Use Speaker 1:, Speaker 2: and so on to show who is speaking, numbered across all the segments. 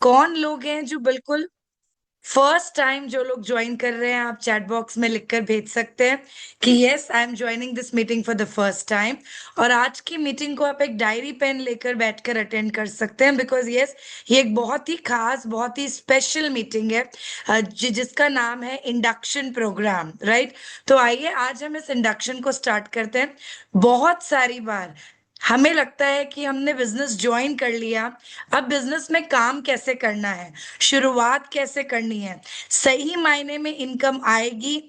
Speaker 1: कौन लोग हैं जो बिल्कुल फर्स्ट टाइम जो लोग ज्वाइन कर रहे हैं, आप चैट बॉक्स में लिखकर भेज सकते हैं कि yes I am joining this meeting for the first time. और आज की मीटिंग को आप एक डायरी पेन लेकर बैठकर अटेंड कर सकते हैं, बिकॉज यस ये एक बहुत ही खास, बहुत ही स्पेशल मीटिंग है जिसका नाम है इंडक्शन प्रोग्राम, राइट। तो आइए आज हम इस इंडक्शन को स्टार्ट करते हैं। बहुत सारी बार हमें लगता है कि हमने बिजनेस ज्वाइन कर लिया, अब बिजनेस में काम कैसे करना है, शुरुआत कैसे करनी है, सही मायने में इनकम आएगी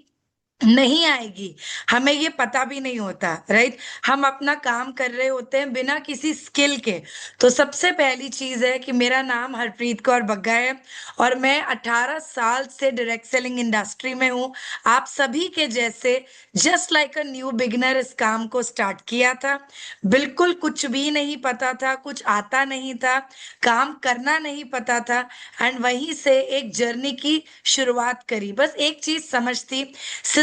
Speaker 1: नहीं आएगी, हमें ये पता भी नहीं होता, राइट। हम अपना काम कर रहे होते हैं बिना किसी स्किल के। तो सबसे पहली चीज है कि मेरा नाम हरप्रीत कौर बग्गा है और मैं 18 साल से डायरेक्ट सेलिंग इंडस्ट्री में हूँ। आप सभी के जैसे just like a new beginner इस काम को स्टार्ट किया था। बिल्कुल कुछ भी नहीं पता था, कुछ आता नहीं था, काम करना नहीं पता था, एंड वहीं से एक जर्नी की शुरुआत करी। बस एक चीज समझ थी,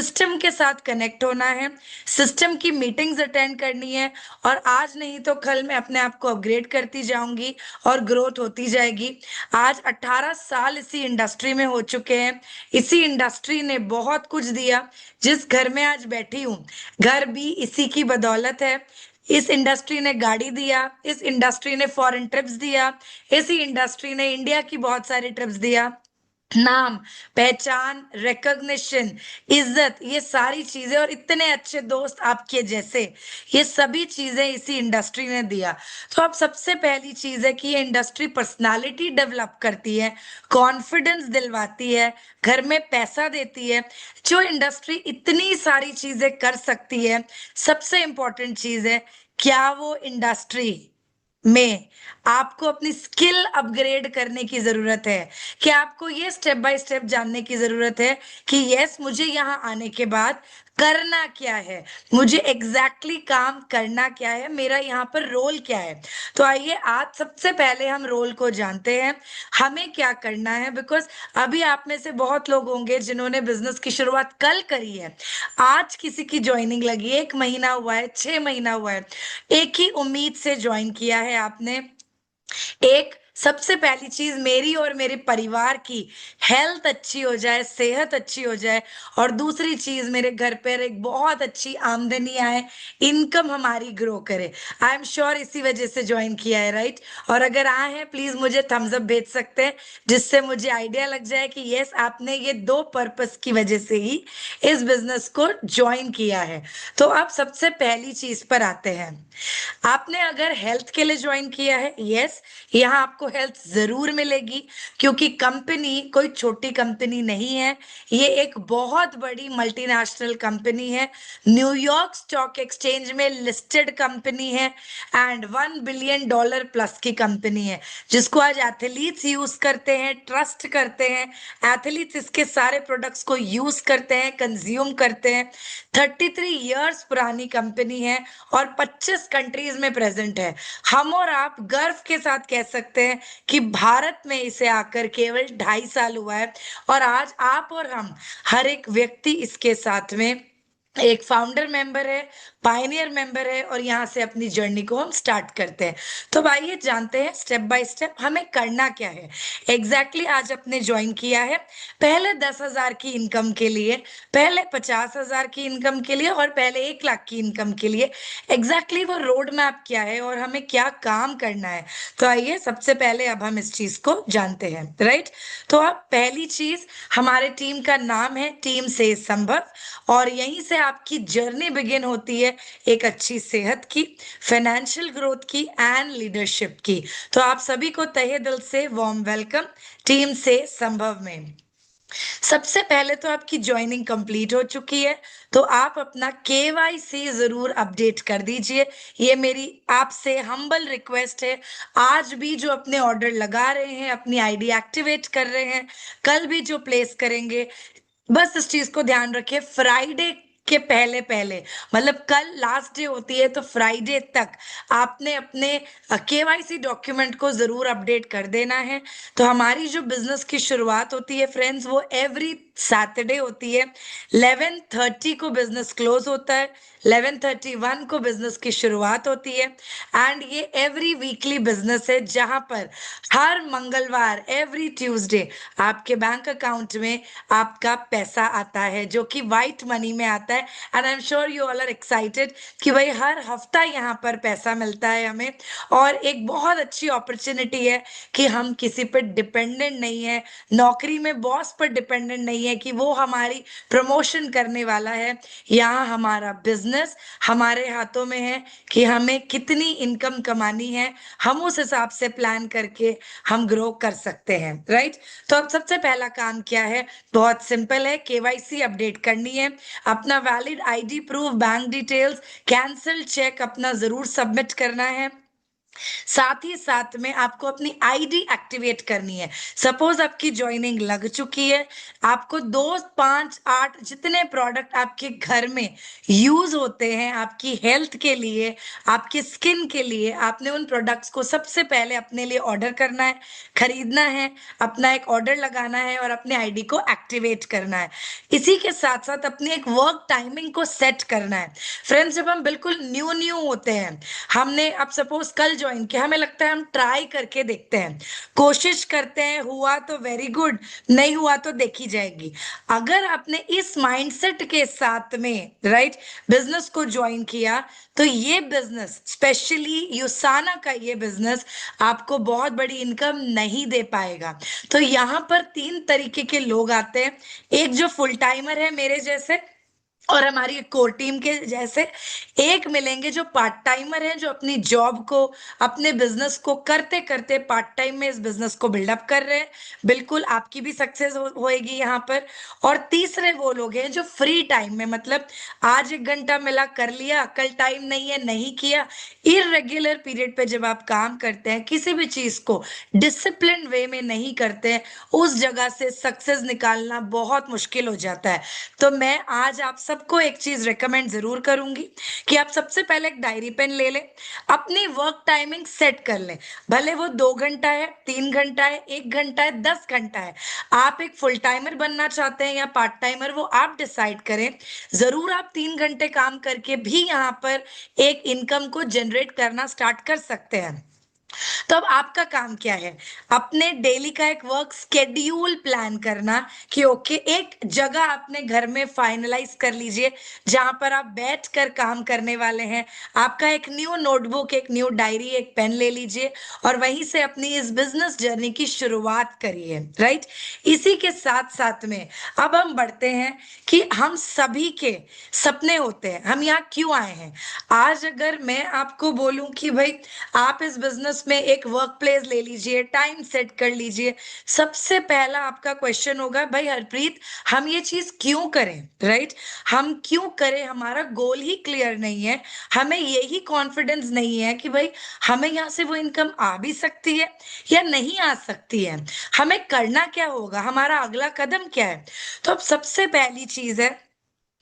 Speaker 1: सिस्टम के साथ कनेक्ट होना है, सिस्टम की मीटिंग्स अटेंड करनी है, और आज नहीं तो कल मैं अपने आप को अपग्रेड करती जाऊंगी और ग्रोथ होती जाएगी। आज 18 साल इसी इंडस्ट्री में हो चुके हैं। इसी इंडस्ट्री ने बहुत कुछ दिया। जिस घर में आज बैठी हूँ, घर भी इसी की बदौलत है। इस इंडस्ट्री ने गाड़ी दिया, इस इंडस्ट्री ने फॉरेन ट्रिप्स दिया, इसी इंडस्ट्री ने इंडिया की बहुत सारी ट्रिप्स दिया। नाम, पहचान, रिकॉग्निशन, इज्जत, ये सारी चीजें और इतने अच्छे दोस्त आपके जैसे, ये सभी चीजें इसी इंडस्ट्री ने दिया। तो अब सबसे पहली चीज है कि ये इंडस्ट्री पर्सनालिटी डेवलप करती है, कॉन्फिडेंस दिलवाती है, घर में पैसा देती है। जो इंडस्ट्री इतनी सारी चीजें कर सकती है, सबसे इंपॉर्टेंट चीज है क्या वो इंडस्ट्री में आपको अपनी स्किल अपग्रेड करने की जरूरत है, कि आपको ये स्टेप बाय स्टेप जानने की जरूरत है कि यस मुझे यहाँ आने के बाद करना क्या है, मुझे एग्जैक्टली exactly काम करना क्या है, मेरा यहाँ पर रोल क्या है। तो आइए आज सबसे पहले हम रोल को जानते हैं, हमें क्या करना है। बिकॉज अभी आप में से बहुत लोग होंगे जिन्होंने बिजनेस की शुरुआत कल करी है, आज किसी की ज्वाइनिंग लगी, 1 महीना हुआ है, 6 महीना हुआ है, एक ही उम्मीद से ज्वाइन किया है आपने। एक सबसे पहली चीज मेरी और मेरे परिवार की हेल्थ अच्छी हो जाए, सेहत अच्छी हो जाए, और दूसरी चीज मेरे घर पर एक बहुत अच्छी आमदनी आए, इनकम हमारी ग्रो करे। आई एम श्योर इसी वजह से ज्वाइन किया है, राइट। और अगर आए हैं प्लीज मुझे थम्स अप भेज सकते हैं, जिससे मुझे आइडिया लग जाए कि यस आपने ये दो पर्पस की वजह से ही इस बिजनेस को ज्वाइन किया है। तो अब सबसे पहली चीज पर आते हैं। आपने अगर हेल्थ के लिए ज्वाइन किया है, यस यहाँ आपको हेल्थ जरूर मिलेगी, क्योंकि कंपनी कोई छोटी कंपनी नहीं है, ये एक बहुत बड़ी मल्टीनेशनल कंपनी है, न्यूयॉर्क स्टॉक एक्सचेंज में लिस्टेड कंपनी है, एंड $1 बिलियन प्लस की कंपनी है, जिसको आज एथलीट्स यूज करते हैं, ट्रस्ट करते हैं। एथलीट्स इसके सारे प्रोडक्ट्स को यूज करते हैं, कंज्यूम करते हैं। 33 इयर्स पुरानी कंपनी है और 25 कंट्रीज में प्रेजेंट है। हम और आप गर्व के साथ कह सकते हैं कि भारत में इसे आकर केवल 2.5 साल हुआ है, और आज आप और हम हर एक व्यक्ति इसके साथ में एक फाउंडर मेंबर है, पायनियर मेंबर है, और यहाँ से अपनी जर्नी को हम स्टार्ट करते हैं। तो आइए जानते हैं स्टेप बाय स्टेप हमें करना क्या है। एग्जैक्टली आज अपने ज्वाइन किया है, पहले 10,000 की इनकम के लिए, पहले 50,000 की इनकम के लिए, और पहले 1 लाख की इनकम के लिए एग्जैक्टली वो रोड मैप क्या है और हमें क्या काम करना है। तो आइए सबसे पहले अब हम इस चीज को जानते हैं, राइट। तो अब पहली चीज, हमारे टीम का नाम है टीम से संभव, और यहीं से आपकी जर्नी बिगिन होती है एक अच्छी सेहत की, फाइनेंशियल ग्रोथ की, एंड लीडरशिप की। तो आप सभी को तहे दिल से वार्म वेलकम टीम से संभव में। सबसे पहले तो आपकी ज्वाइनिंग कंप्लीट हो चुकी है, तो आप अपना केवाईसी जरूर अपडेट कर दीजिए, ये मेरी आपसे हम्बल रिक्वेस्ट है। आज भी जो अपने ऑर्डर लगा रहे हैं, अपनी आईडी एक्टिवेट कर रहे हैं, कल भी जो प्लेस करेंगे, बस इस चीज को ध्यान रखिए, फ्राइडे के पहले पहले, मतलब कल लास्ट डे होती है, तो फ्राइडे तक आपने अपने केवाईसी डॉक्यूमेंट को जरूर अपडेट कर देना है। तो हमारी जो बिजनेस की शुरुआत होती है फ्रेंड्स, वो एवरी सैटरडे होती है। 11:30 को बिजनेस क्लोज होता है, 11:31 को बिजनेस की शुरुआत होती है। एंड ये एवरी वीकली बिजनेस है, जहां पर हर मंगलवार, एवरी ट्यूसडे आपके बैंक अकाउंट में आपका पैसा आता है, जो कि व्हाइट मनी में आता है। And I am sure you all are excited कि भाई हर हफ्ता यहाँ पर पैसा मिलता है हमें। और एक बहुत अच्छी अपॉर्चुनिटी है कि हम किसी पर डिपेंडेंट नहीं है, नौकरी में बॉस पर डिपेंडेंट नहीं है कि वो हमारी प्रमोशन करने वाला है। यहाँ हमारा बिजनेस हमारे हाथों में है कि हमें कितनी इनकम कमानी है, हम उस हिसाब से प्लान करके हम ग्रो कर सकते हैं, राइट। तो अब सबसे पहला काम क्या है? बहुत सिंपल है, केवाईसी अपडेट करनी है, अपना valid ID proof, bank details, cancel cheque अपना जरूर सबमिट करना है। साथ ही साथ में आपको अपनी आईडी एक्टिवेट करनी है। सपोज आपकी ज्वाइनिंग लग चुकी है, आपको 2, 5, 8 जितने प्रोडक्ट आपके घर में यूज होते हैं आपकी हेल्थ के लिए, आपकी स्किन के लिए, आपने उन प्रोडक्ट्स को सबसे पहले अपने लिए ऑर्डर करना है, खरीदना है, अपना एक ऑर्डर लगाना है और अपने आईडी को एक्टिवेट करना है। इसी के साथ साथ अपनी एक वर्क टाइमिंग को सेट करना है। फ्रेंड्स, जब हम बिल्कुल न्यू न्यू होते हैं, हमने अब सपोज कल ज्वाइन किया, हमें लगता है हम ट्राई करके देखते हैं, कोशिश करते हैं, हुआ तो वेरी गुड, नहीं हुआ तो देखी जाएगी। अगर आपने इस माइंडसेट के साथ में राइट बिजनेस को ज्वाइन किया, तो ये बिजनेस, स्पेशली यूसाना का ये बिजनेस, आपको बहुत बड़ी इनकम नहीं दे पाएगा। तो यहाँ पर 3 तरीके के लोग आते हैं। एक जो फुल टाइमर है मेरे जैसे और हमारी कोर टीम के जैसे, एक मिलेंगे जो पार्ट टाइमर हैं, जो अपनी जॉब को, अपने बिजनेस को करते करते पार्ट टाइम में इस बिजनेस को बिल्डअप कर रहे हैं। बिल्कुल आपकी भी सक्सेस होएगी यहाँ पर। और तीसरे वो लोग हैं जो फ्री टाइम में, मतलब आज 1 घंटा मिला कर लिया, कल टाइम नहीं है नहीं किया। इरेग्युलर पीरियड पे जब आप काम करते हैं, किसी भी चीज को डिसिप्लिन वे में नहीं करते हैं, उस जगह से सक्सेस निकालना बहुत मुश्किल हो जाता है। तो मैं आज आप सबको एक चीज रिकमेंड जरूर करूंगी कि आप सबसे पहले एक डायरी पेन ले लें, अपनी वर्क टाइमिंग सेट कर लें। भले वो 2 घंटा है, 3 घंटा है, 1 घंटा है, 10 घंटा है। आप एक फुल टाइमर बनना चाहते हैं या पार्ट टाइमर, वो आप डिसाइड करें। जरूर आप 3 घंटे काम करके भी यहाँ पर एक इनकम को जनरेट करना स्टार्ट कर सकते हैं। तो अब आपका काम क्या है? अपने डेली का एक वर्क स्केड्यूल प्लान करना कि ओके, एक जगह अपने घर में फाइनलाइज कर लीजिए जहां पर आप बैठ कर काम करने वाले हैं। आपका एक न्यू नोटबुक, एक न्यू डायरी, एक पेन ले लीजिए और वहीं से अपनी इस बिजनेस जर्नी की शुरुआत करिए, राइट। इसी के साथ साथ में अब हम बढ़ते हैं कि हम सभी के सपने होते हैं, हम यहाँ क्यों आए हैं। आज अगर मैं आपको बोलूं कि भाई आप इस बिजनेस में एक वर्क प्लेस ले लीजिए, टाइम सेट कर लीजिए, सबसे पहला आपका क्वेश्चन होगा, भाई हरप्रीत हम ये चीज क्यों करें, राइट। हम क्यों करें? हमारा गोल ही क्लियर नहीं है, हमें यही कॉन्फिडेंस नहीं है कि भाई हमें यहाँ से वो इनकम आ भी सकती है या नहीं आ सकती है, हमें करना क्या होगा, हमारा अगला कदम क्या है। तो अब सबसे पहली चीज है,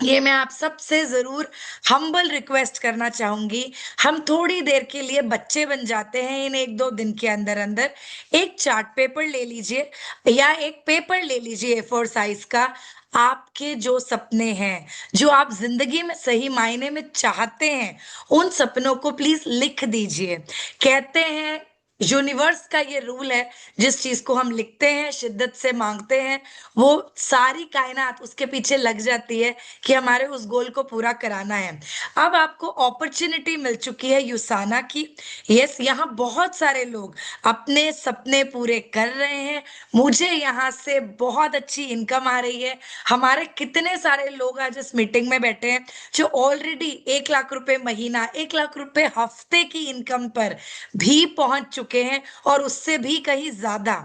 Speaker 1: ये मैं आप सबसे जरूर हम्बल रिक्वेस्ट करना चाहूंगी, हम थोड़ी देर के लिए बच्चे बन जाते हैं इन 1-2 दिन के अंदर अंदर। एक चार्ट पेपर ले लीजिए या एक पेपर ले लीजिए A4 साइज का। आपके जो सपने हैं, जो आप जिंदगी में सही मायने में चाहते हैं, उन सपनों को प्लीज लिख दीजिए। कहते हैं यूनिवर्स का ये रूल है, जिस चीज को हम लिखते हैं, शिद्दत से मांगते हैं, वो सारी कायनात उसके पीछे लग जाती है कि हमारे उस गोल को पूरा कराना है। अब आपको अपॉर्चुनिटी मिल चुकी है यूसाना की। यस, यहाँ बहुत सारे लोग अपने सपने पूरे कर रहे हैं, मुझे यहाँ से बहुत अच्छी इनकम आ रही है। हमारे कितने सारे लोग आज इस मीटिंग में बैठे हैं जो ऑलरेडी 1 लाख रुपए महीना, 1 लाख रुपए हफ्ते की इनकम पर भी पहुंच चुके हैं और उससे भी कहीं ज्यादा।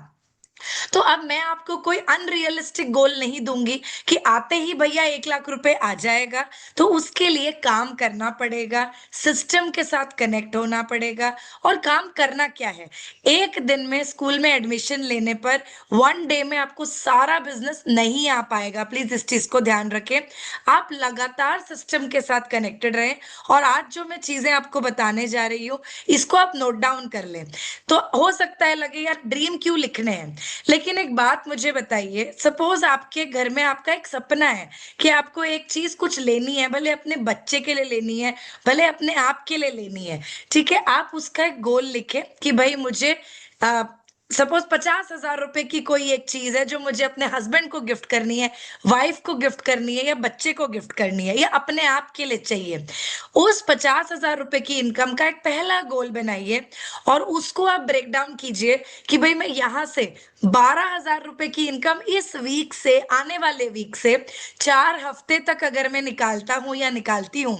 Speaker 1: तो अब मैं आपको कोई अनरियलिस्टिक गोल नहीं दूंगी कि आते ही भैया 1 लाख रुपए आ जाएगा। तो उसके लिए काम करना पड़ेगा, सिस्टम के साथ कनेक्ट होना पड़ेगा। और काम करना क्या है, एक दिन में स्कूल में एडमिशन लेने पर 1 डे में आपको सारा बिजनेस नहीं आ पाएगा। प्लीज इस चीज को ध्यान रखें, आप लगातार सिस्टम के साथ कनेक्टेड रहें। और आज जो मैं चीजें आपको बताने जा रही हूँ, इसको आप नोट डाउन कर लें। तो हो सकता है लगे यार ड्रीम क्यों लिखने हैं, लेकिन लेकिन एक बात मुझे बताइए, सपोज आपके घर में आपका एक सपना है कि आपको एक चीज कुछ लेनी है, भले अपने बच्चे के लिए लेनी है, भले अपने आप के लिए लेनी है, ठीक है, आप उसका एक गोल लिखे कि भाई मुझे सपोज 50,000 रुपए की कोई एक चीज है जो मुझे अपने हस्बैंड को गिफ्ट करनी है, वाइफ को गिफ्ट करनी है, या बच्चे को गिफ्ट करनी है, या अपने आप के लिए चाहिए। उस 50,000 रुपए की इनकम का एक पहला गोल बनाइए और उसको आप ब्रेक डाउन कीजिए कि भाई मैं यहां से 12,000 रुपए की इनकम इस वीक से, आने वाले वीक से 4 हफ्ते तक अगर मैं निकालता हूं या निकालती हूं,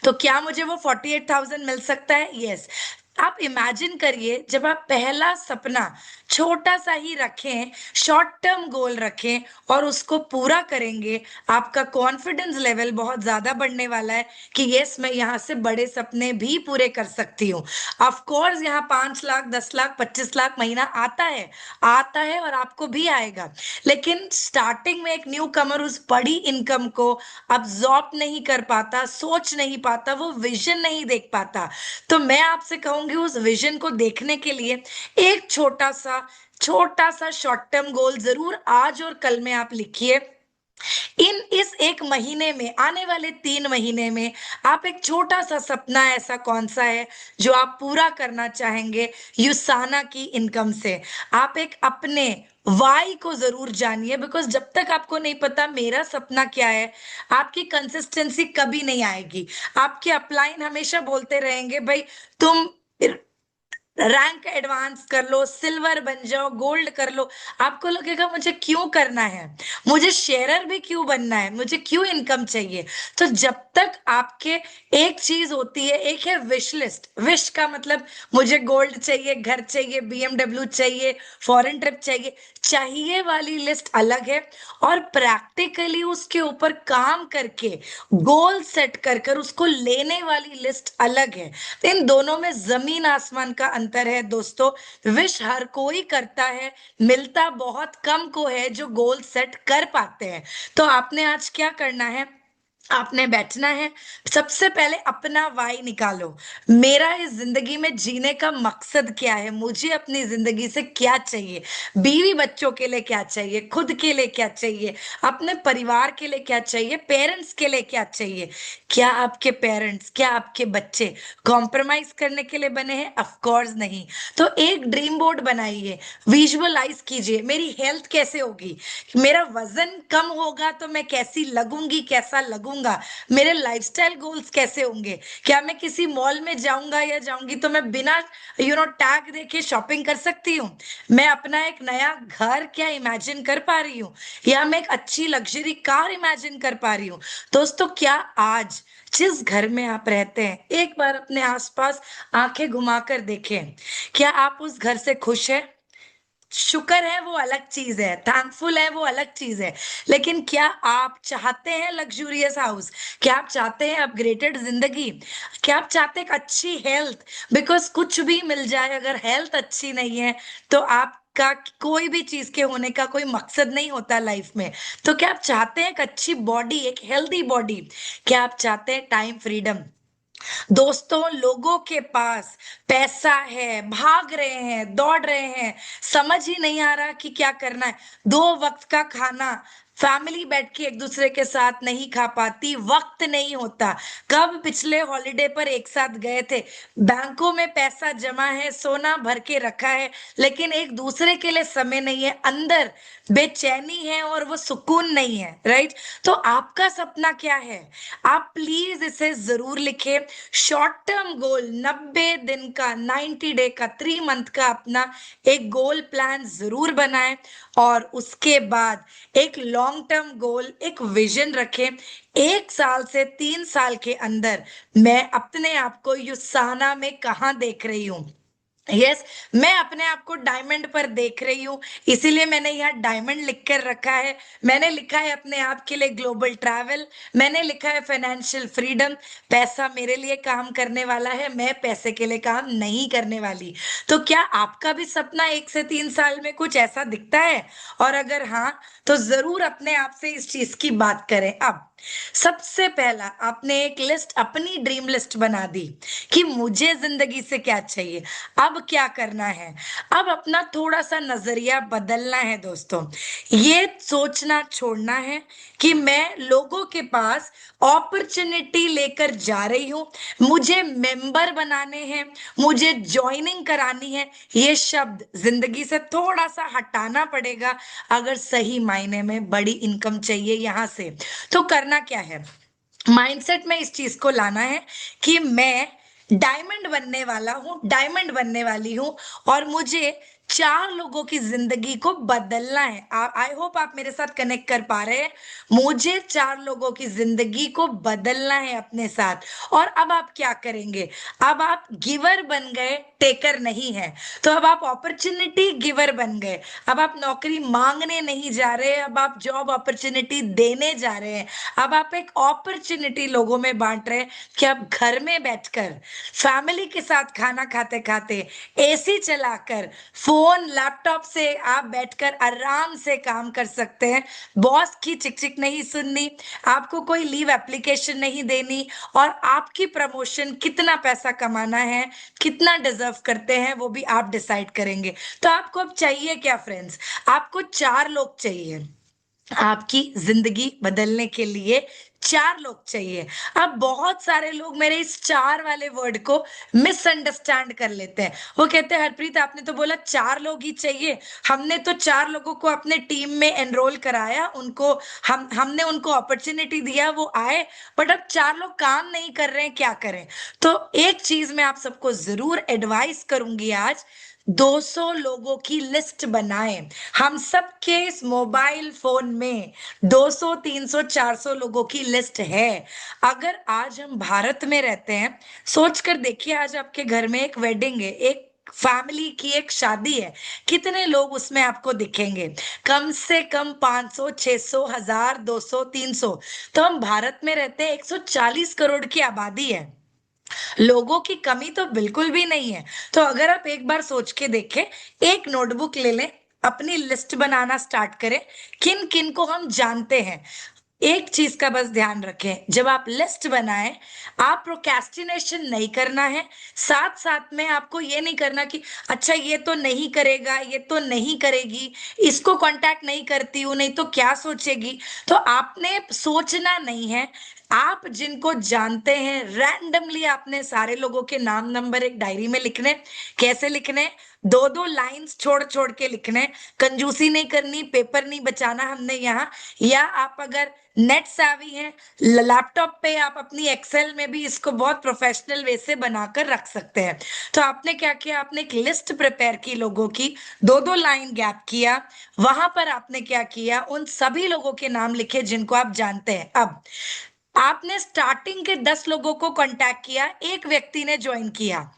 Speaker 1: तो क्या मुझे वो 48,000 मिल सकता है? यस। आप इमेजिन करिए, जब आप पहला सपना छोटा सा ही रखें, शॉर्ट टर्म गोल रखें और उसको पूरा करेंगे, आपका कॉन्फिडेंस लेवल बहुत ज्यादा बढ़ने वाला है कि यस मैं यहाँ से बड़े सपने भी पूरे कर सकती हूँ। ऑफ कोर्स यहाँ 5 लाख, 10 लाख, 25 लाख महीना आता है और आपको भी आएगा, लेकिन स्टार्टिंग में एक न्यू कमर उस बड़ी इनकम को अब्सॉर्ब नहीं कर पाता, सोच नहीं पाता, वो विजन नहीं देख पाता। तो मैं आपसे कहूंगी उस विजन को देखने के लिए एक छोटा सा शॉर्ट टर्म गोल जरूर आज और कल में आप लिखिए। इस एक महीने में, आने वाले 3 महीने में, आप एक छोटा सा सपना ऐसा कौन सा है जो आप पूरा करना चाहेंगे युसाना की इनकम से? आप एक अपने वाई को जरूर जानिए, बिकॉज जब तक आपको नहीं पता मेरा सपना क्या है, आपकी कंसिस्टेंसी कभी नहीं आएगी। आपके अपलाइन हमेशा बोलते रहेंगे भाई तुम रैंक एडवांस कर लो, सिल्वर बन जाओ, गोल्ड कर लो। आपको लगेगा मुझे क्यों करना है, मुझे शेयरर भी क्यों बनना है, मुझे क्यों इनकम चाहिए? तो जब तक आपके एक चीज होती है, एक है विश लिस्ट। विश का मतलब मुझे गोल्ड चाहिए, घर चाहिए, बीएमडब्ल्यू चाहिए, फॉरेन ट्रिप चाहिए, चाहिए वाली लिस्ट अलग है, और प्रैक्टिकली उसके ऊपर काम करके गोल सेट कर कर उसको लेने वाली लिस्ट अलग है। तो इन दोनों में जमीन आसमान का अंतर है दोस्तों। विश हर कोई करता है, मिलता बहुत कम को है जो गोल सेट कर पाते हैं। तो आपने आज क्या करना है, आपने बैठना है, सबसे पहले अपना वाई निकालो। मेरा इस जिंदगी में जीने का मकसद क्या है, मुझे अपनी जिंदगी से क्या चाहिए, बीवी बच्चों के लिए क्या चाहिए, खुद के लिए क्या चाहिए, अपने परिवार के लिए क्या चाहिए, पेरेंट्स के लिए क्या चाहिए। क्या आपके पेरेंट्स, क्या आपके बच्चे कॉम्प्रोमाइज करने के लिए बने हैं? ऑफ कोर्स नहीं। तो एक ड्रीम बोर्ड बनाइए, विजुअलाइज कीजिए मेरी हेल्थ कैसे होगी, मेरा वजन कम होगा तो मैं कैसी लगूंगी, कैसा लगूंगा, मेरे लाइफस्टाइल गोल्स कैसे होंगे, क्या मैं किसी मॉल में जाऊंगा या जाऊंगी तो मैं बिना टैग देखे शॉपिंग कर सकती हूँ, मैं अपना एक नया घर क्या इमेजिन कर पा रही हूँ, या मैं एक अच्छी लग्जरी कार इमेजिन कर पा रही हूँ। दोस्तों, क्या आज जिस घर में आप रहते हैं एक बार अपने आसपास आंखें घुमाकर देखें, क्या आप उस घर से खुश हैं? शुक्र है वो अलग चीज है, थैंकफुल है वो अलग चीज है, लेकिन क्या आप चाहते हैं लग्जूरियस हाउस? क्या आप चाहते हैं अपग्रेडेड जिंदगी? क्या आप चाहते हैं एक अच्छी हेल्थ? बिकॉज कुछ भी मिल जाए, अगर हेल्थ अच्छी नहीं है तो आपका कोई भी चीज के होने का कोई मकसद नहीं होता लाइफ में। तो क्या आप चाहते हैं एक अच्छी बॉडी, एक हेल्दी बॉडी? क्या आप चाहते हैं टाइम फ्रीडम? दोस्तों, लोगों के पास पैसा है, भाग रहे हैं, दौड़ रहे हैं, समझ ही नहीं आ रहा कि क्या करना है। 2 वक्त का खाना फैमिली बैठ के एक दूसरे के साथ नहीं खा पाती, वक्त नहीं होता। कब पिछले हॉलिडे पर एक साथ गए थे? बैंकों में पैसा जमा है, सोना भर के रखा है, लेकिन एक दूसरे के लिए समय नहीं है, अंदर बेचैनी है और वो सुकून नहीं है, राइट? तो आपका सपना क्या है? आप प्लीज इसे जरूर लिखें। शॉर्ट टर्म गोल 90 दिन का, 90 डे का, 3 मंथ का अपना एक गोल प्लान जरूर बनाएं, और उसके बाद एक लॉन्ग टर्म गोल, एक विजन रखें। 1 साल से 3 साल के अंदर मैं अपने आप को युसाना में कहाँ देख रही हूँ? यस, मैं अपने आप को डायमंड पर देख रही हूँ, इसीलिए मैंने यहाँ डायमंड लिख कर रखा है। मैंने लिखा है अपने आप के लिए ग्लोबल ट्रैवल, मैंने लिखा है फाइनेंशियल फ्रीडम। पैसा मेरे लिए काम करने वाला है, मैं पैसे के लिए काम नहीं करने वाली। तो क्या आपका भी सपना 1 से 3 साल में कुछ ऐसा दिखता है? और अगर हाँ, तो जरूर अपने आप से इस चीज की बात करें। अब सबसे पहला आपने एक लिस्ट, अपनी ड्रीम लिस्ट बना दी कि मुझे जिंदगी से क्या चाहिए, अब क्या करना है। अब अपना थोड़ा सा नजरिया बदलना है दोस्तों। ये सोचना छोड़ना है कि मैं लोगों के पास अपॉर्चुनिटी लेकर जा रही हूं, मुझे मेंबर बनाने हैं, मुझे ज्वाइनिंग करानी है। ये शब्द जिंदगी से थोड़ा सा हटाना पड़ेगा अगर सही मायने में बड़ी इनकम चाहिए यहां से। तो करना क्या है, माइंडसेट में इस चीज को लाना है कि मैं डायमंड बनने वाला हूं, डायमंड बनने वाली हूं, और मुझे 4 लोगों की जिंदगी को बदलना है। आई होप आप मेरे साथ कनेक्ट कर पा रहे हैं। मुझे 4 लोगों की जिंदगी को बदलना है अपने साथ। और अब आप क्या करेंगे, अब आप गिवर बन गए, टेकर नहीं है। तो अब आप अपॉर्चुनिटी गिवर बन गए। अब आप नौकरी मांगने नहीं जा रहे, अब आप जॉब अपॉर्चुनिटी देने जा रहे हैं। अब आप एक अपॉर्चुनिटी लोगों में बांट रहे हैं कि आप घर में बैठकर फैमिली के साथ खाना खाते खाते, एसी चलाकर, फोन लैपटॉप से आप बैठकर आराम से काम कर सकते हैं। बॉस की चिक चिक नहीं सुननी, आपको कोई लीव एप्लीकेशन नहीं देनी, और आपकी प्रमोशन, कितना पैसा कमाना है, कितना डिजर्व करते हैं, वो भी आप डिसाइड करेंगे। तो आपको अब चाहिए क्या फ्रेंड्स, आपको 4 लोग चाहिए आपकी जिंदगी बदलने के लिए। 4 लोग चाहिए। अब बहुत सारे लोग मेरे इस 4 वाले वर्ड को मिसअंडरस्टैंड कर लेते हैं। वो कहते हैं हरप्रीत आपने तो बोला 4 लोग ही चाहिए, हमने तो 4 लोगों को अपने टीम में एनरोल कराया, उनको हमने उनको अपॉर्चुनिटी दिया, वो आए, बट अब 4 लोग काम नहीं कर रहे हैं, क्या करें। तो एक चीज मैं आप सबको जरूर एडवाइस करूंगी आज, 200 लोगों की लिस्ट बनाएं। हम सबके इस मोबाइल फोन में 200, 300, 400 लोगों की लिस्ट है। अगर आज हम भारत में रहते हैं, सोच कर देखिए, आज आपके घर में एक वेडिंग है, एक फैमिली की एक शादी है, कितने लोग उसमें आपको दिखेंगे, कम से कम 500, 600, 1000, 200, 300। तो हम भारत में रहते हैं, 140 करोड़ की आबादी है, लोगों की कमी तो बिल्कुल भी नहीं है। तो अगर आप एक बार सोच के देखें, एक नोटबुक ले लें, अपनी लिस्ट बनाना स्टार्ट करें, किन किन को हम जानते हैं। एक चीज का बस ध्यान रखें, जब आप लिस्ट बनाएं, आप प्रोक्रेस्टिनेशन नहीं करना है। साथ साथ में आपको ये नहीं करना कि अच्छा ये तो नहीं करेगा, ये तो नहीं करेगी, इसको कांटेक्ट नहीं करती हूं, नहीं तो क्या सोचेगी। तो आपने सोचना नहीं है। आप जिनको जानते हैं, रैंडमली आपने सारे लोगों के नाम नंबर एक डायरी में लिखने। कैसे लिखने, 2-2 लाइंस छोड़ छोड़ के लिखने, कंजूसी नहीं करनी, पेपर नहीं बचाना हमने यहाँ। या आप अगर नेट savvy हैं, लैपटॉप पे आप अपनी एक्सेल में भी इसको बहुत प्रोफेशनल वे से बनाकर रख सकते हैं। तो आपने क्या किया, आपने एक लिस्ट प्रिपेयर की लोगों की, 2-2 लाइन गैप किया, वहां पर आपने क्या किया, उन सभी लोगों के नाम लिखे जिनको आप जानते हैं। अब आपने स्टार्टिंग के 10 लोगों को कांटेक्ट किया, एक व्यक्ति ने ज्वाइन किया,